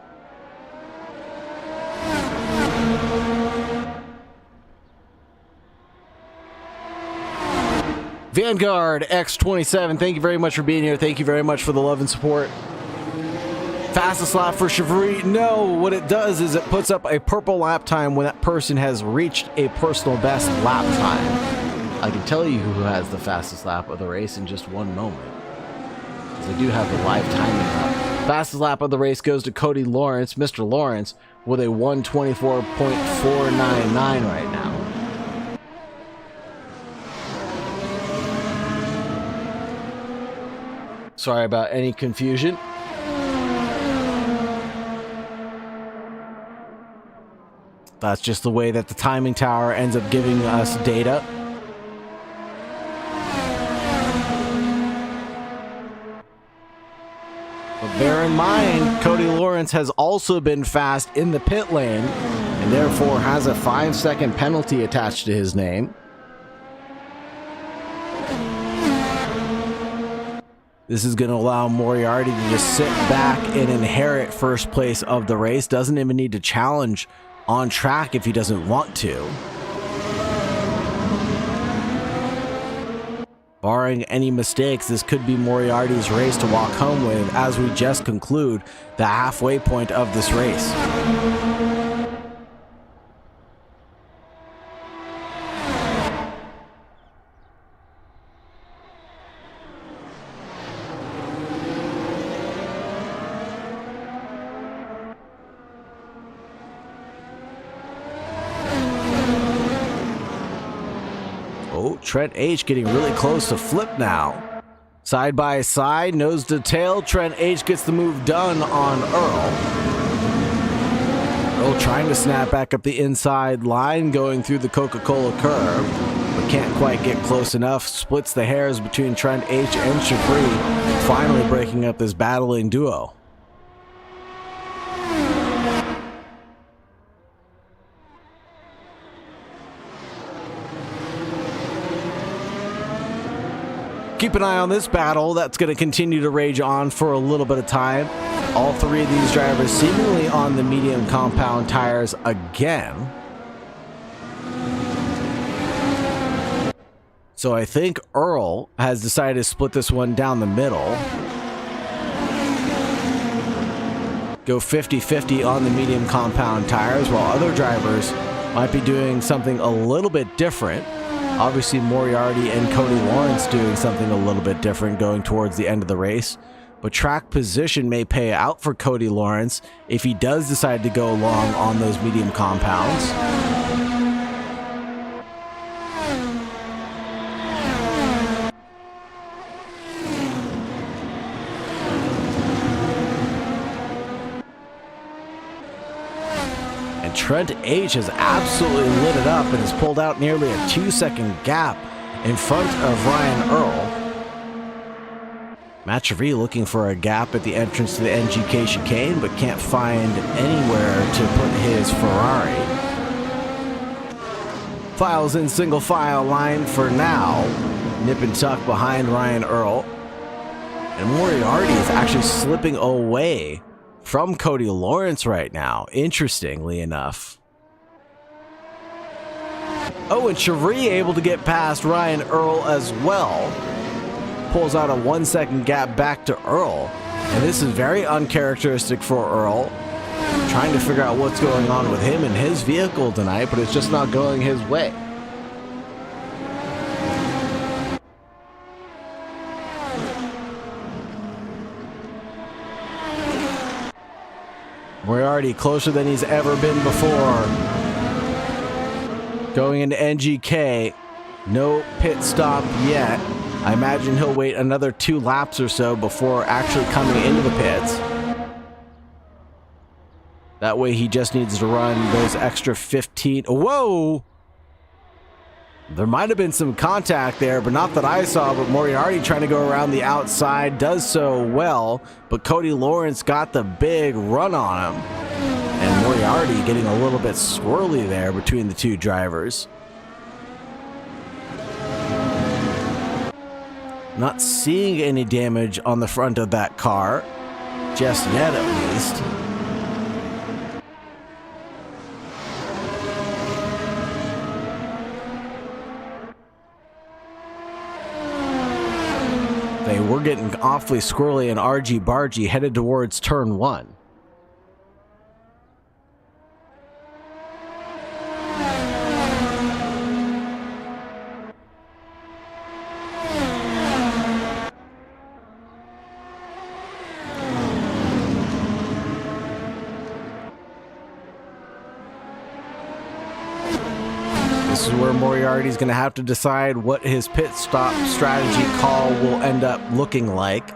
Vanguard X27, thank you very much for being here. Thank you very much for the love and support. Fastest lap for Chevry. No, what it does is it puts up a purple lap time when that person has reached a personal best lap time. I can tell you who has the fastest lap of the race in just one moment, because I do have the live timing up. Fastest lap of the race goes to Cody Lawrence, Mr. Lawrence, with a 1:24.499 right now. Sorry about any confusion. That's just the way that the timing tower ends up giving us data. But bear in mind, Cody Lawrence has also been fast in the pit lane, and therefore has a 5-second penalty attached to his name. This is going to allow Moriarty to just sit back and inherit first place of the race. Doesn't even need to challenge on track if he doesn't want to. Barring any mistakes, this could be Moriarty's race to walk home with as we just conclude the halfway point of this race. Trent H getting really close to flip now. Side by side, nose to tail. Trent H gets the move done on Earl. Earl trying to snap back up the inside line, going through the Coca-Cola curve, but can't quite get close enough. Splits the hairs between Trent H and Chevry, finally breaking up this battling duo. Keep an eye on this battle. That's going to continue to rage on for a little bit of time. All three of these drivers seemingly on the medium compound tires again. So I think Earl has decided to split this one down the middle. Go 50-50 on the medium compound tires, while other drivers might be doing something a little bit different. Obviously, Moriarty and Cody Lawrence doing something a little bit different going towards the end of the race. But track position may pay out for Cody Lawrence if he does decide to go long on those medium compounds. Trent H has absolutely lit it up and has pulled out nearly a 2-second gap in front of Ryan Earl. Matchery looking for a gap at the entrance to the NGK chicane, but can't find anywhere to put his Ferrari. Files in single file line for now. Nip and tuck behind Ryan Earl. And Moriarty is actually slipping away from Cody Lawrence right now, interestingly enough. Oh, and Chevry able to get past Ryan Earl as well. Pulls out a 1 second gap back to Earl. And this is very uncharacteristic for Earl. Trying to figure out what's going on with him and his vehicle tonight, but it's just not going his way. Moriarty closer than he's ever been before. Going into NGK. No pit stop yet. I imagine he'll wait another 2 laps or so before actually coming into the pits. That way he just needs to run those extra 15. Whoa! There might have been some contact there, but not that I saw. But Moriarty trying to go around the outside, does so well. But Cody Lawrence got the big run on him. And Moriarty getting a little bit swirly there between the 2 drivers. Not seeing any damage on the front of that car, just yet at least. They were getting awfully squirrely and argy-bargy headed towards turn 1. This is where Moriarty's going to have to decide what his pit stop strategy call will end up looking like.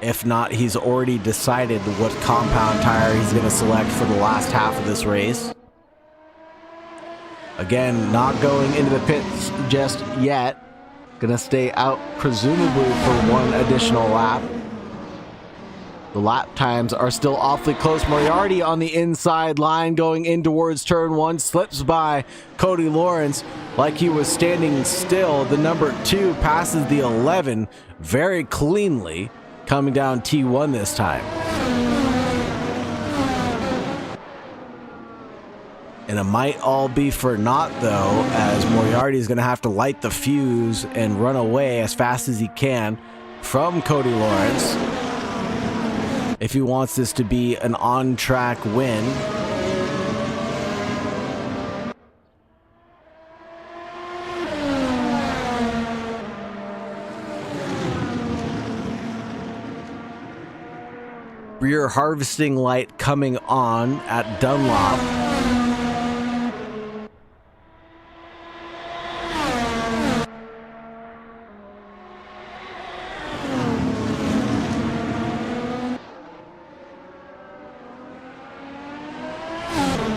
If not, he's already decided what compound tire he's going to select for the last half of this race. Again, not going into the pits just yet. Going to stay out presumably for 1 additional lap. The lap times are still awfully close. Moriarty on the inside line going in towards turn 1. Slips by Cody Lawrence like he was standing still. The number 2 passes the 11 very cleanly, coming down T1 this time. And it might all be for naught, though, as Moriarty is going to have to light the fuse and run away as fast as he can from Cody Lawrence if he wants this to be an on-track win. Rear harvesting light coming on at Dunlop.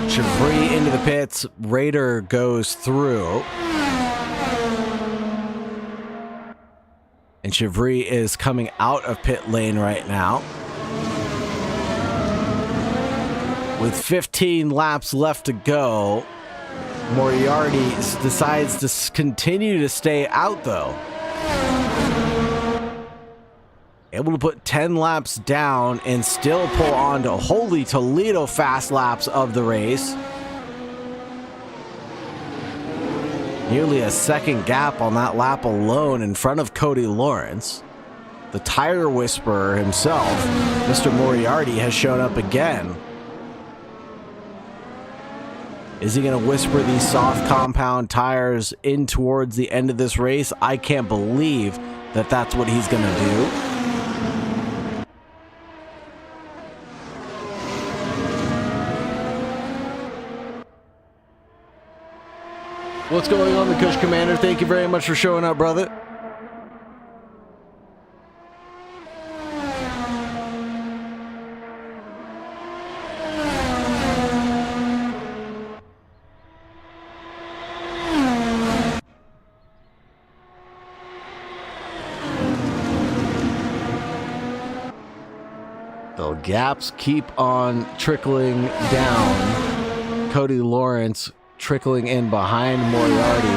Chevry into the pits. Raider goes through. And Chevry is coming out of pit lane right now. With 15 laps left to go, Moriarty decides to continue to stay out, though. Able to put 10 laps down and still pull on to holy Toledo fast laps of the race. Nearly a second gap on that lap alone in front of Cody Lawrence. The tire whisperer himself, Mr. Moriarty, has shown up again. Is he going to whisper these soft compound tires in towards the end of this race? I can't believe that that's what he's going to do. What's going on, the Kush Commander? Thank you very much for showing up, brother. The gaps keep on trickling down. Cody Lawrence trickling in behind Moriarty.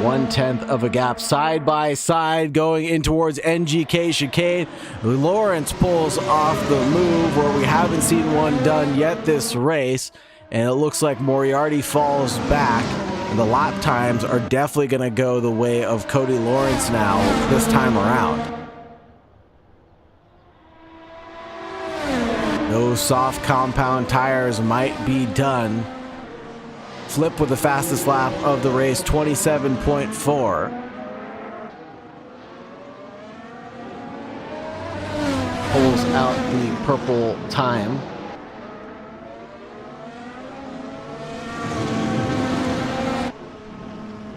1/10 of a gap side by side going in towards NGK chicane. Lawrence pulls off the move where we haven't seen one done yet this race, and it looks like Moriarty falls back, and the lap times are definitely going to go the way of Cody Lawrence now this time around. Those soft compound tires might be done. Flip with the fastest lap of the race, 27.4. Pulls out the purple time.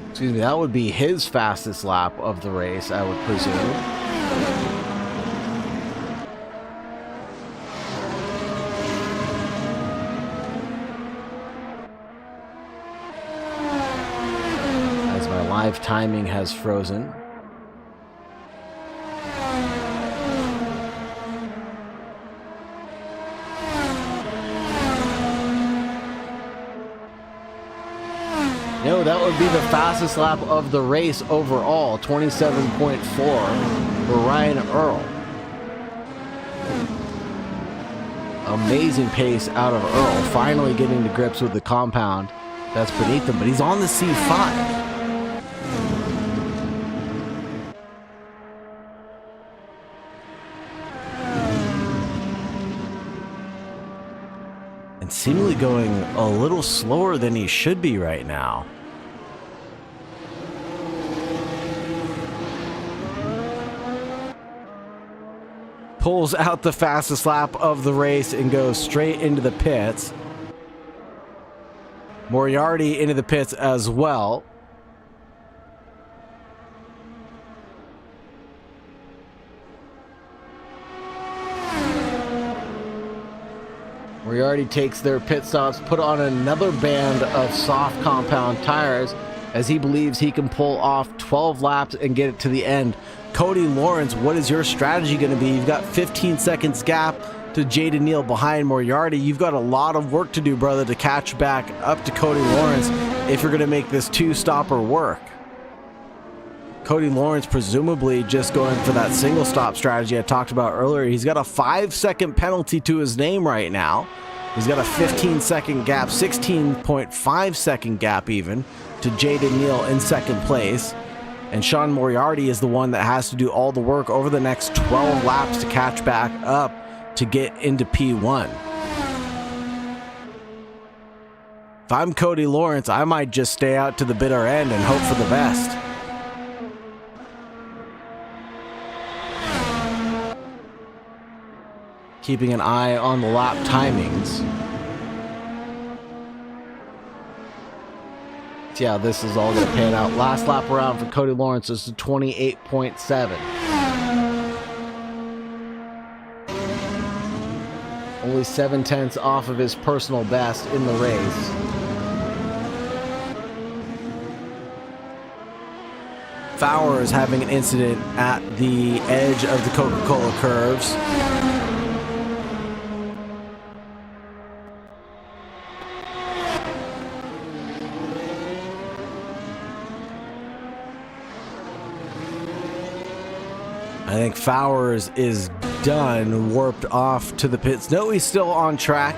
Excuse me, that would be his fastest lap of the race, I would presume. Live timing has frozen. No, that would be the fastest lap of the race overall, 27.4 for Ryan Earl. Amazing pace out of Earl, finally getting to grips with the compound that's beneath him, but he's on the C5. And seemingly going a little slower than he should be right now. Pulls out the fastest lap of the race and goes straight into the pits. Moriarty into the pits as well. Moriarty takes their pit stops, put on another band of soft compound tires as he believes he can pull off 12 laps and get it to the end. Cody Lawrence, what is your strategy going to be? You've got 15 seconds gap to Jaden Neal behind Moriarty. You've got a lot of work to do, brother, to catch back up to Cody Lawrence if you're going to make this two-stopper work. Cody Lawrence presumably just going for that single stop strategy I talked about earlier. He's got a 5-second penalty to his name right now. He's got a 15-second gap, 16.5-second gap even, to Jaden Neal in second place. And Sean Moriarty is the one that has to do all the work over the next 12 laps to catch back up to get into P1. If I'm Cody Lawrence, I might just stay out to the bitter end and hope for the best. Keeping an eye on the lap timings. See how this is all going to pan out. Last lap around for Cody Lawrence is 28.7. Only 7/10 off of his personal best in the race. Fowler is having an incident at the edge of the Coca-Cola curves. I think Fowers is done, warped off to the pits. No, he's still on track,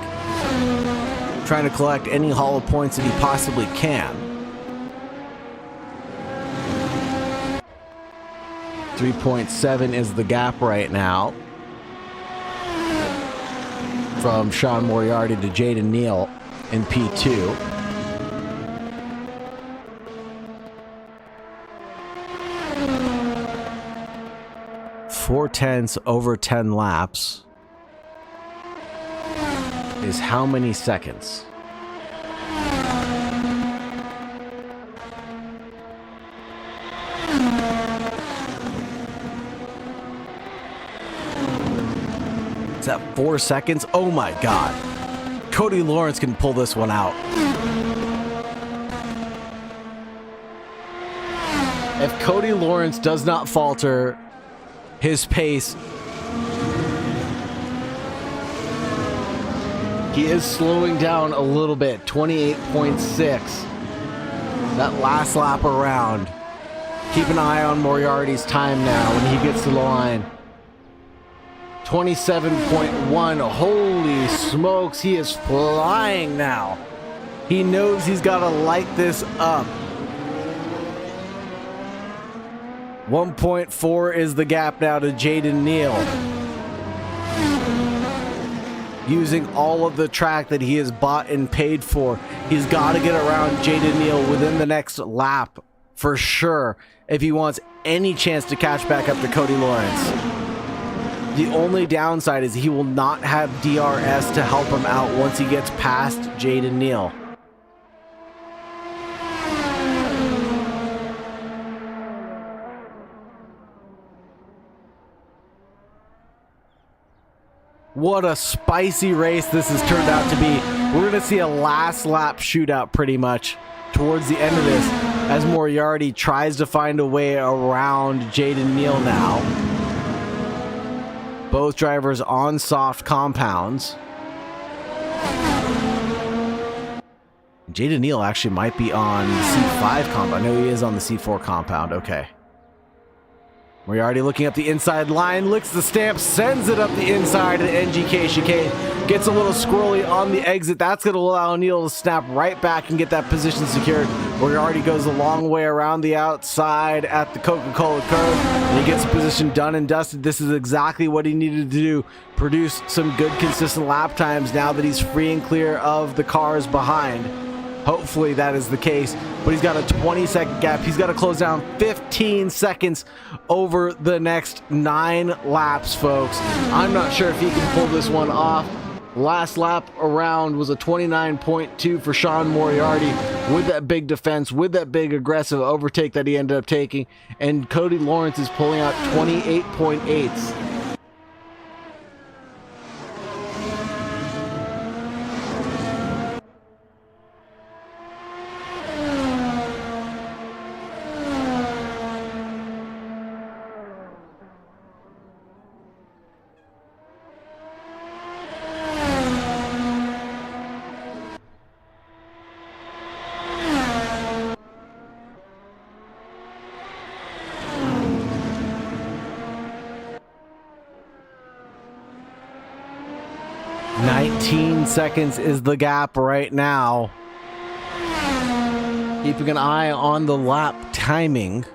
trying to collect any hollow points that he possibly can. 3.7 is the gap right now from Sean Moriarty to Jaden Neal in P2. Four tenths over 10 laps is how many seconds? Is that 4 seconds? Oh my God. Cody Lawrence can pull this one out. If Cody Lawrence does not falter his pace He is slowing down a little bit, 28.6. That last lap around. Keep an eye on Moriarty's time now when he gets to the line. 27.1. Holy smokes, he is flying now. He knows he's got to light this up. 1.4 is the gap now to Jaden Neal. Using all of the track that he has bought and paid for, he's got to get around Jaden Neal within the next lap for sure if he wants any chance to catch back up to Cody Lawrence. The only downside is he will not have DRS to help him out once he gets past Jaden Neal. What a spicy race this has turned out to be. We're going to see a last lap shootout pretty much towards the end of this as Moriarty tries to find a way around Jaden Neal now. Both drivers on soft compounds. Jaden Neal actually might be on the C5 compound. No, he is on the C4 compound. Okay. Moriarty looking up the inside line, licks the stamp, sends it up the inside of the NGK chicane, gets a little squirrely on the exit. That's going to allow Neal to snap right back and get that position secured. Moriarty goes a long way around the outside at the Coca-Cola curve, and he gets the position done and dusted. This is exactly what he needed to do, produce some good consistent lap times now that he's free and clear of the cars behind. Hopefully that is the case, but he's got a 20-second gap. He's got to close down 15 seconds over the next 9 laps, folks. I'm not sure if he can pull this one off. Last lap around was a 29.2 for Sean Moriarty with that big defense, with that big aggressive overtake that he ended up taking, and Cody Lawrence is pulling out 28.8s. Seconds is the gap right now. Keeping an eye on the lap timing.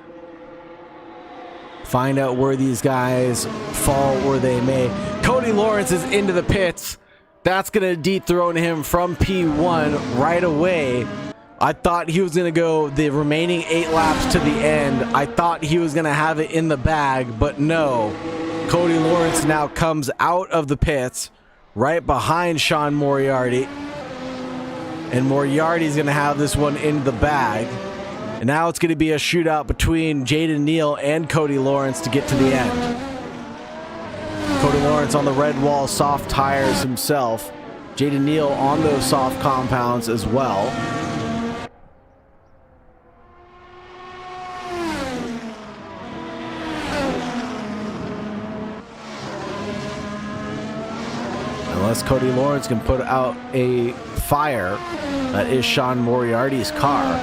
Find out where these guys fall where they may. Cody Lawrence is into the pits. That's going to dethrone him from P1 right away. I thought he was going to go the remaining 8 laps to the end. I thought he was going to have it in the bag, but no. Cody Lawrence now comes out of the pits right behind Sean Moriarty, and Moriarty's going to have this one in the bag, and now it's going to be a shootout between Jaden Neal and Cody Lawrence to get to the end. Cody Lawrence on the red wall, soft tires himself. Jaden Neal on those soft compounds as well. Unless Cody Lawrence can put out a fire, that is Sean Moriarty's car.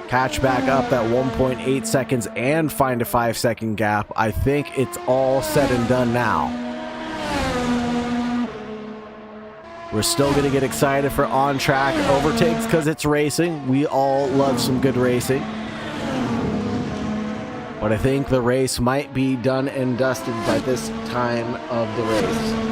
Catch back up that 1.8 seconds and find a 5-second gap. I think it's all said and done now. We're still going to get excited for on-track overtakes because it's racing. We all love some good racing. But I think the race might be done and dusted by this time of the race.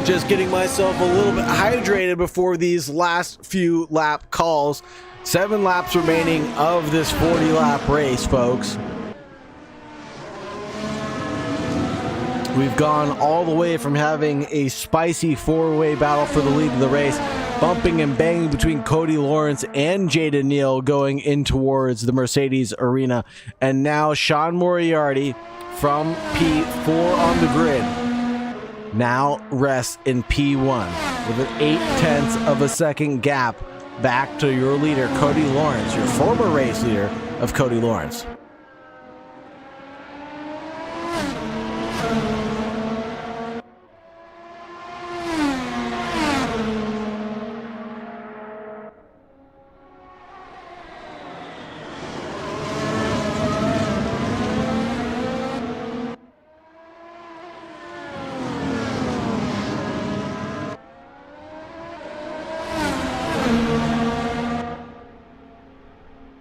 Just getting myself a little bit hydrated before these last few lap calls. 7 laps remaining of this 40 lap race, folks. We've gone all the way from having a spicy 4-way battle for the lead of the race, bumping and banging between Cody Lawrence and Jaden Neal going in towards the Mercedes arena. And now Sean Moriarty from P4 on the grid now rests in P1 with an 0.8 of a second gap back to your leader, Cody Lawrence, your former race leader of Cody Lawrence.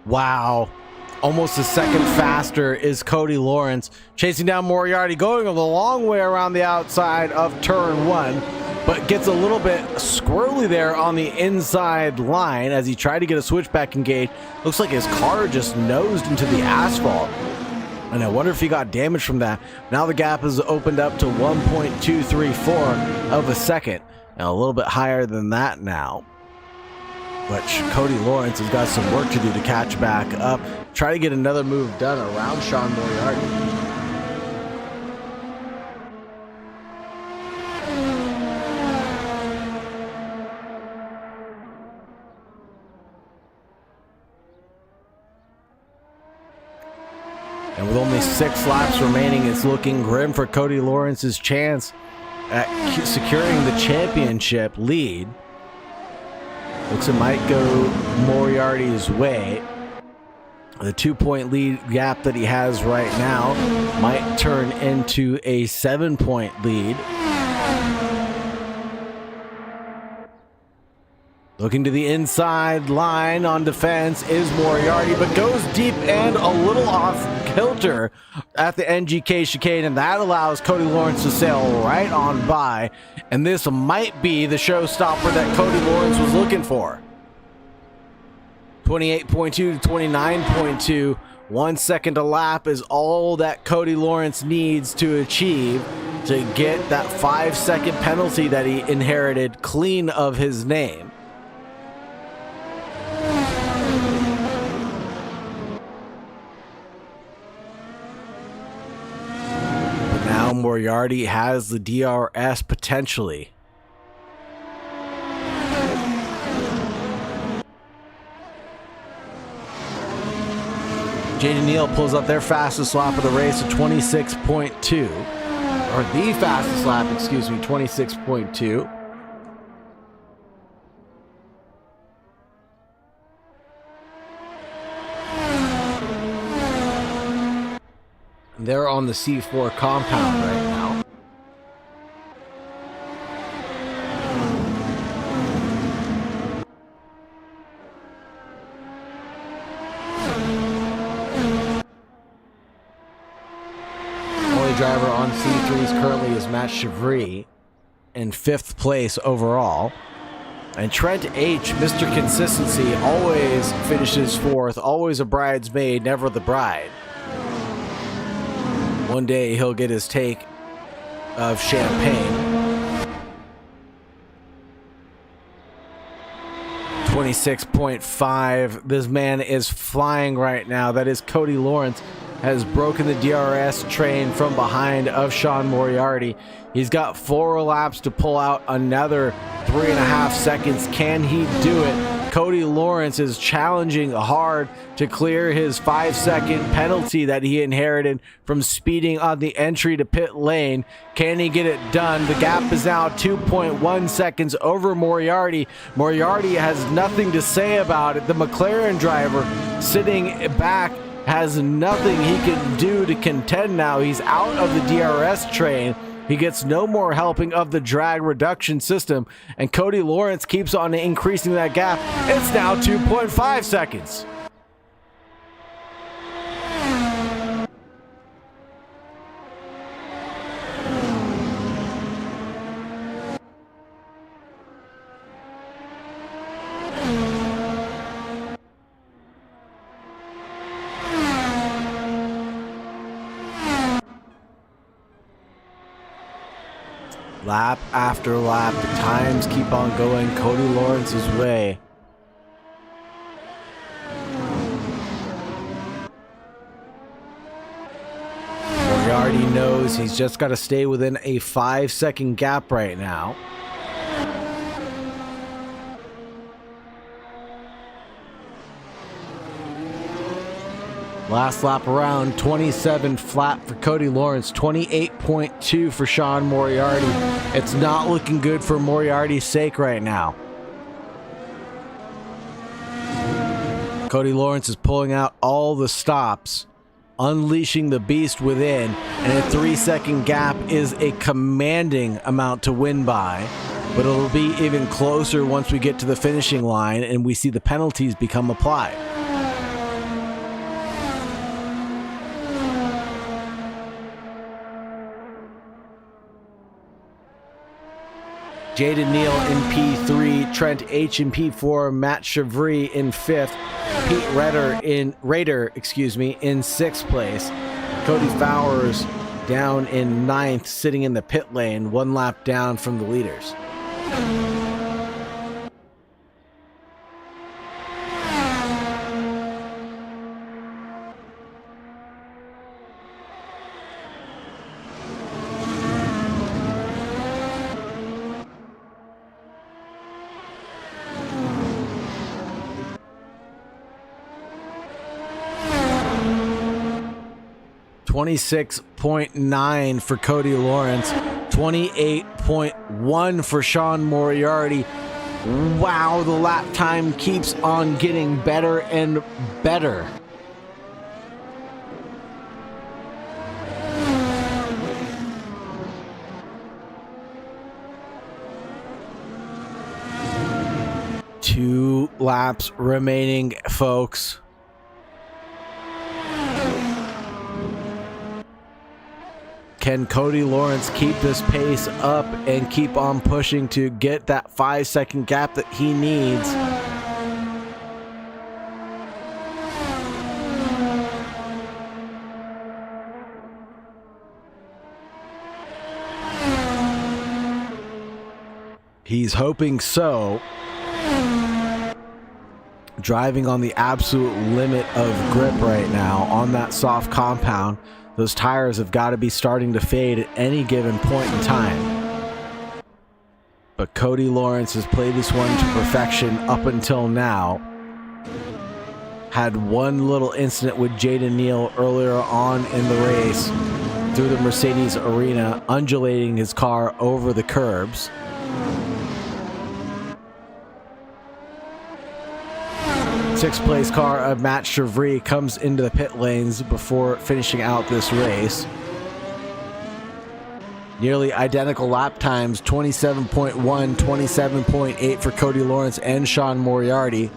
Wow. Almost a second faster is Cody Lawrence, chasing down Moriarty, going a long way around the outside of turn 1, but gets a little bit squirrely there on the inside line as he tried to get a switchback engaged. Looks like his car just nosed into the asphalt, and I wonder if he got damage from that. Now the gap has opened up to 1.234 of a second, and a little bit higher than that now. But Cody Lawrence has got some work to do to catch back up. Try to get another move done around Sean Moriarty. And with only 6 laps remaining, it's looking grim for Cody Lawrence's chance at securing the championship lead. Looks it might go Moriarty's way. The 2-point lead gap that he has right now might turn into a 7-point lead. Looking to the inside line on defense is Moriarty, but goes deep and a little off kilter at the NGK chicane, and that allows Cody Lawrence to sail right on by. And this might be the showstopper that Cody Lawrence was looking for. 28.2 to 29.2. 1 second a lap is all that Cody Lawrence needs to achieve to get that 5-second penalty that he inherited clean of his name. But now Moriarty has the DRS potentially. Jaden Neal pulls up their fastest lap of the race at 26.2, or the fastest lap, excuse me, 26.2. They're on the C4 compound right now. Driver on C3s currently is Matt Chevry in 5th place overall. And Trent H., Mr. Consistency, always finishes 4th, always a bridesmaid, never the bride. One day he'll get his take of champagne. 26.5. This man is flying right now. That is Cody Lawrence. Has broken the DRS train from behind of Sean Moriarty. He's got 4 laps to pull out another 3.5 seconds. Can he do it? Cody Lawrence is challenging hard to clear his 5-second penalty that he inherited from speeding on the entry to pit lane. Can he get it done? The gap is now 2.1 seconds over Moriarty. Moriarty has nothing to say about it. The McLaren driver sitting back has nothing he can do to contend now. He's out of the DRS train. He gets no more helping of the drag reduction system, and Cody Lawrence keeps on increasing that gap. It's now 2.5 seconds. Lap after lap, the times keep on going Cody Lawrence's way. Moriarty knows he's just got to stay within a 5-second gap right now. Last lap around, 27 flat for Cody Lawrence, 28.2 for Sean Moriarty. It's not looking good for Moriarty's sake right now. Cody Lawrence is pulling out all the stops, unleashing the beast within, and a 3-second gap is a commanding amount to win by, but it'll be even closer once we get to the finishing line and we see the penalties become applied. Jaden Neal in P3, Trent H in P4, Matt Chevry in 5th, Pete Rader in 6th place, Cody Fowers down in 9th, sitting in the pit lane, 1 lap down from the leaders. $26.9 for Cody Lawrence, 28.1 for Sean Moriarty. Wow, the lap time keeps on getting better and better. Two laps remaining, folks. Can Cody Lawrence keep this pace up and keep on pushing to get that 5-second gap that he needs? He's hoping so. Driving on the absolute limit of grip right now on that soft compound. Those tires have got to be starting to fade at any given point in time. But Cody Lawrence has played this one to perfection up until now. Had one little incident with Jaden Neal earlier on in the race through the Mercedes arena, undulating his car over the curbs. Sixth place car of Matt Chevry comes into the pit lanes before finishing out this race. Nearly identical lap times, 27.1, 27.8 for Cody Lawrence and Sean Moriarty.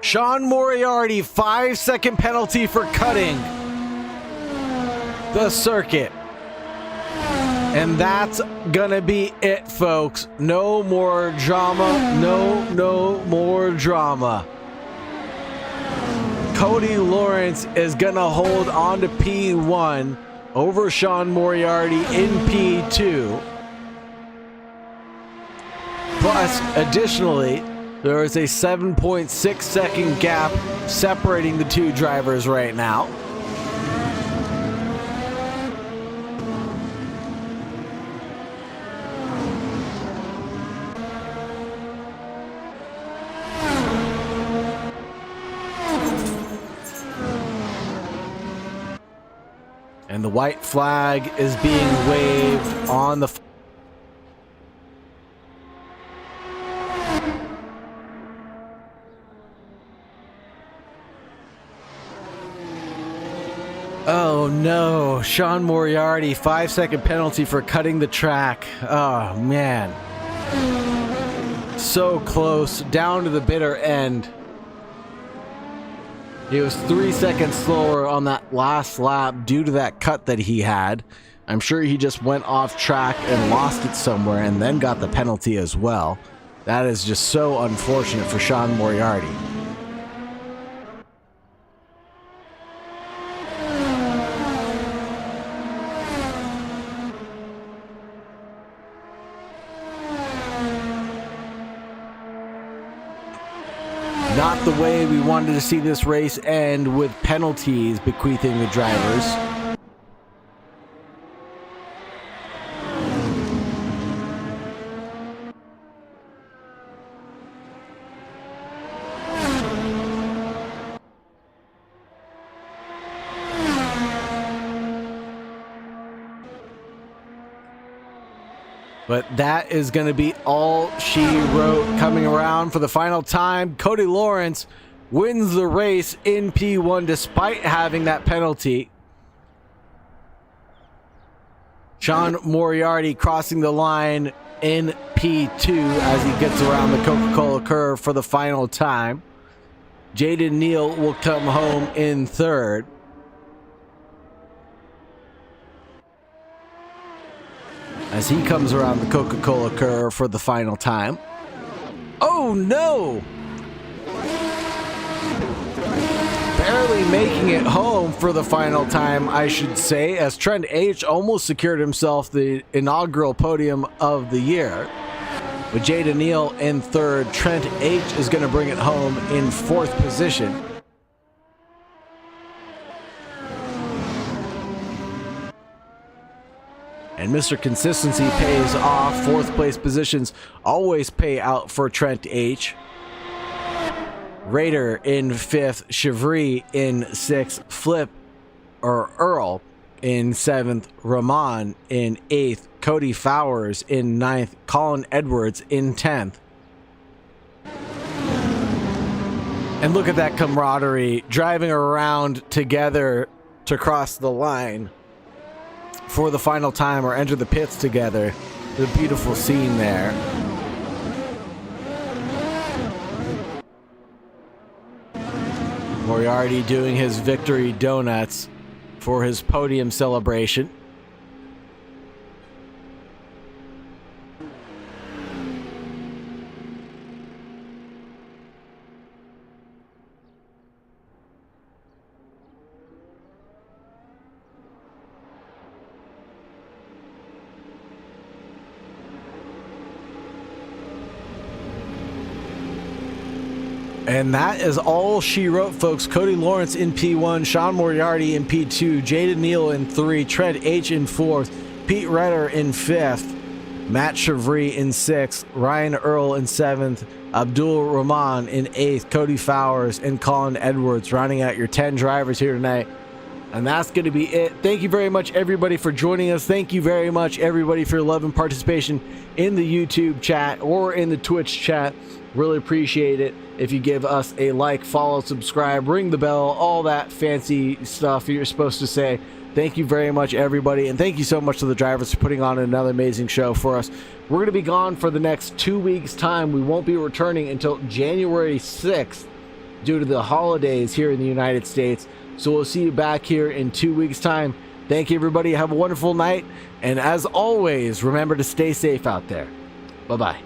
Sean Moriarty, 5-second penalty for cutting the circuit. And that's gonna be it, folks. No more drama. No more drama. Cody Lawrence is gonna hold on to P1 over Sean Moriarty in P2. Plus, additionally, there is a 7.6 second gap separating the two drivers right now. And the white flag is being waved on the Oh no, Sean Moriarty, 5-second penalty for cutting the track. Oh man. so close, down to the bitter end. He was 3 seconds slower on that last lap due to that cut that he had. I'm sure he just went off track and lost it somewhere and then got the penalty as well. That is just so unfortunate for Sean Moriarty. Not the way we wanted to see this race end, with penalties bequeathing the drivers. But that is going to be all she wrote. Coming around for the final time, Cody Lawrence wins the race in P1 despite having that penalty. Sean Moriarty crossing the line in P2 as he gets around the Coca-Cola curve for the final time. Jaden Neal will come home in third. As he comes around the Coca-Cola curve for the final time. Oh no! Barely making it home for the final time, I should say, as Trent H almost secured himself the inaugural podium of the year. With Jaden Neal in third, Trent H is going to bring it home in fourth position. And Mr. Consistency pays off. Fourth place positions always pay out for Trent H. Raider in fifth, Chevry in sixth, Earl in seventh, Rahman in eighth, Cody Fowers in ninth, Colin Edwards in 10th. And look at that camaraderie, driving around together to cross the line for the final time or enter the pits together. The beautiful scene there. Moriarty doing his victory donuts for his podium celebration. And that is all she wrote, folks. Cody Lawrence in P1, Sean Moriarty in P2, Jaden Neal in 3, Trent H in 4th, Pete Redder in 5th, Matt Chevry in 6th, Ryan Earl in 7th, Abdul Rahman in 8th, Cody Fowers and Colin Edwards rounding out your 10 drivers here tonight. And that's going to be it. Thank you very much, everybody, for joining us. Thank you very much, everybody, for your love and participation in the YouTube chat or in the Twitch chat. Really appreciate it if you give us a like, follow, subscribe, ring the bell, all that fancy stuff you're supposed to say. Thank you very much, everybody, and thank you so much to the drivers for putting on another amazing show for us. We're going to be gone for the next 2 weeks' time. We won't be returning until January 6th due to the holidays here in the United States. So we'll see you back here in 2 weeks' time. Thank you, everybody. Have a wonderful night. And as always, remember to stay safe out there. Bye-bye.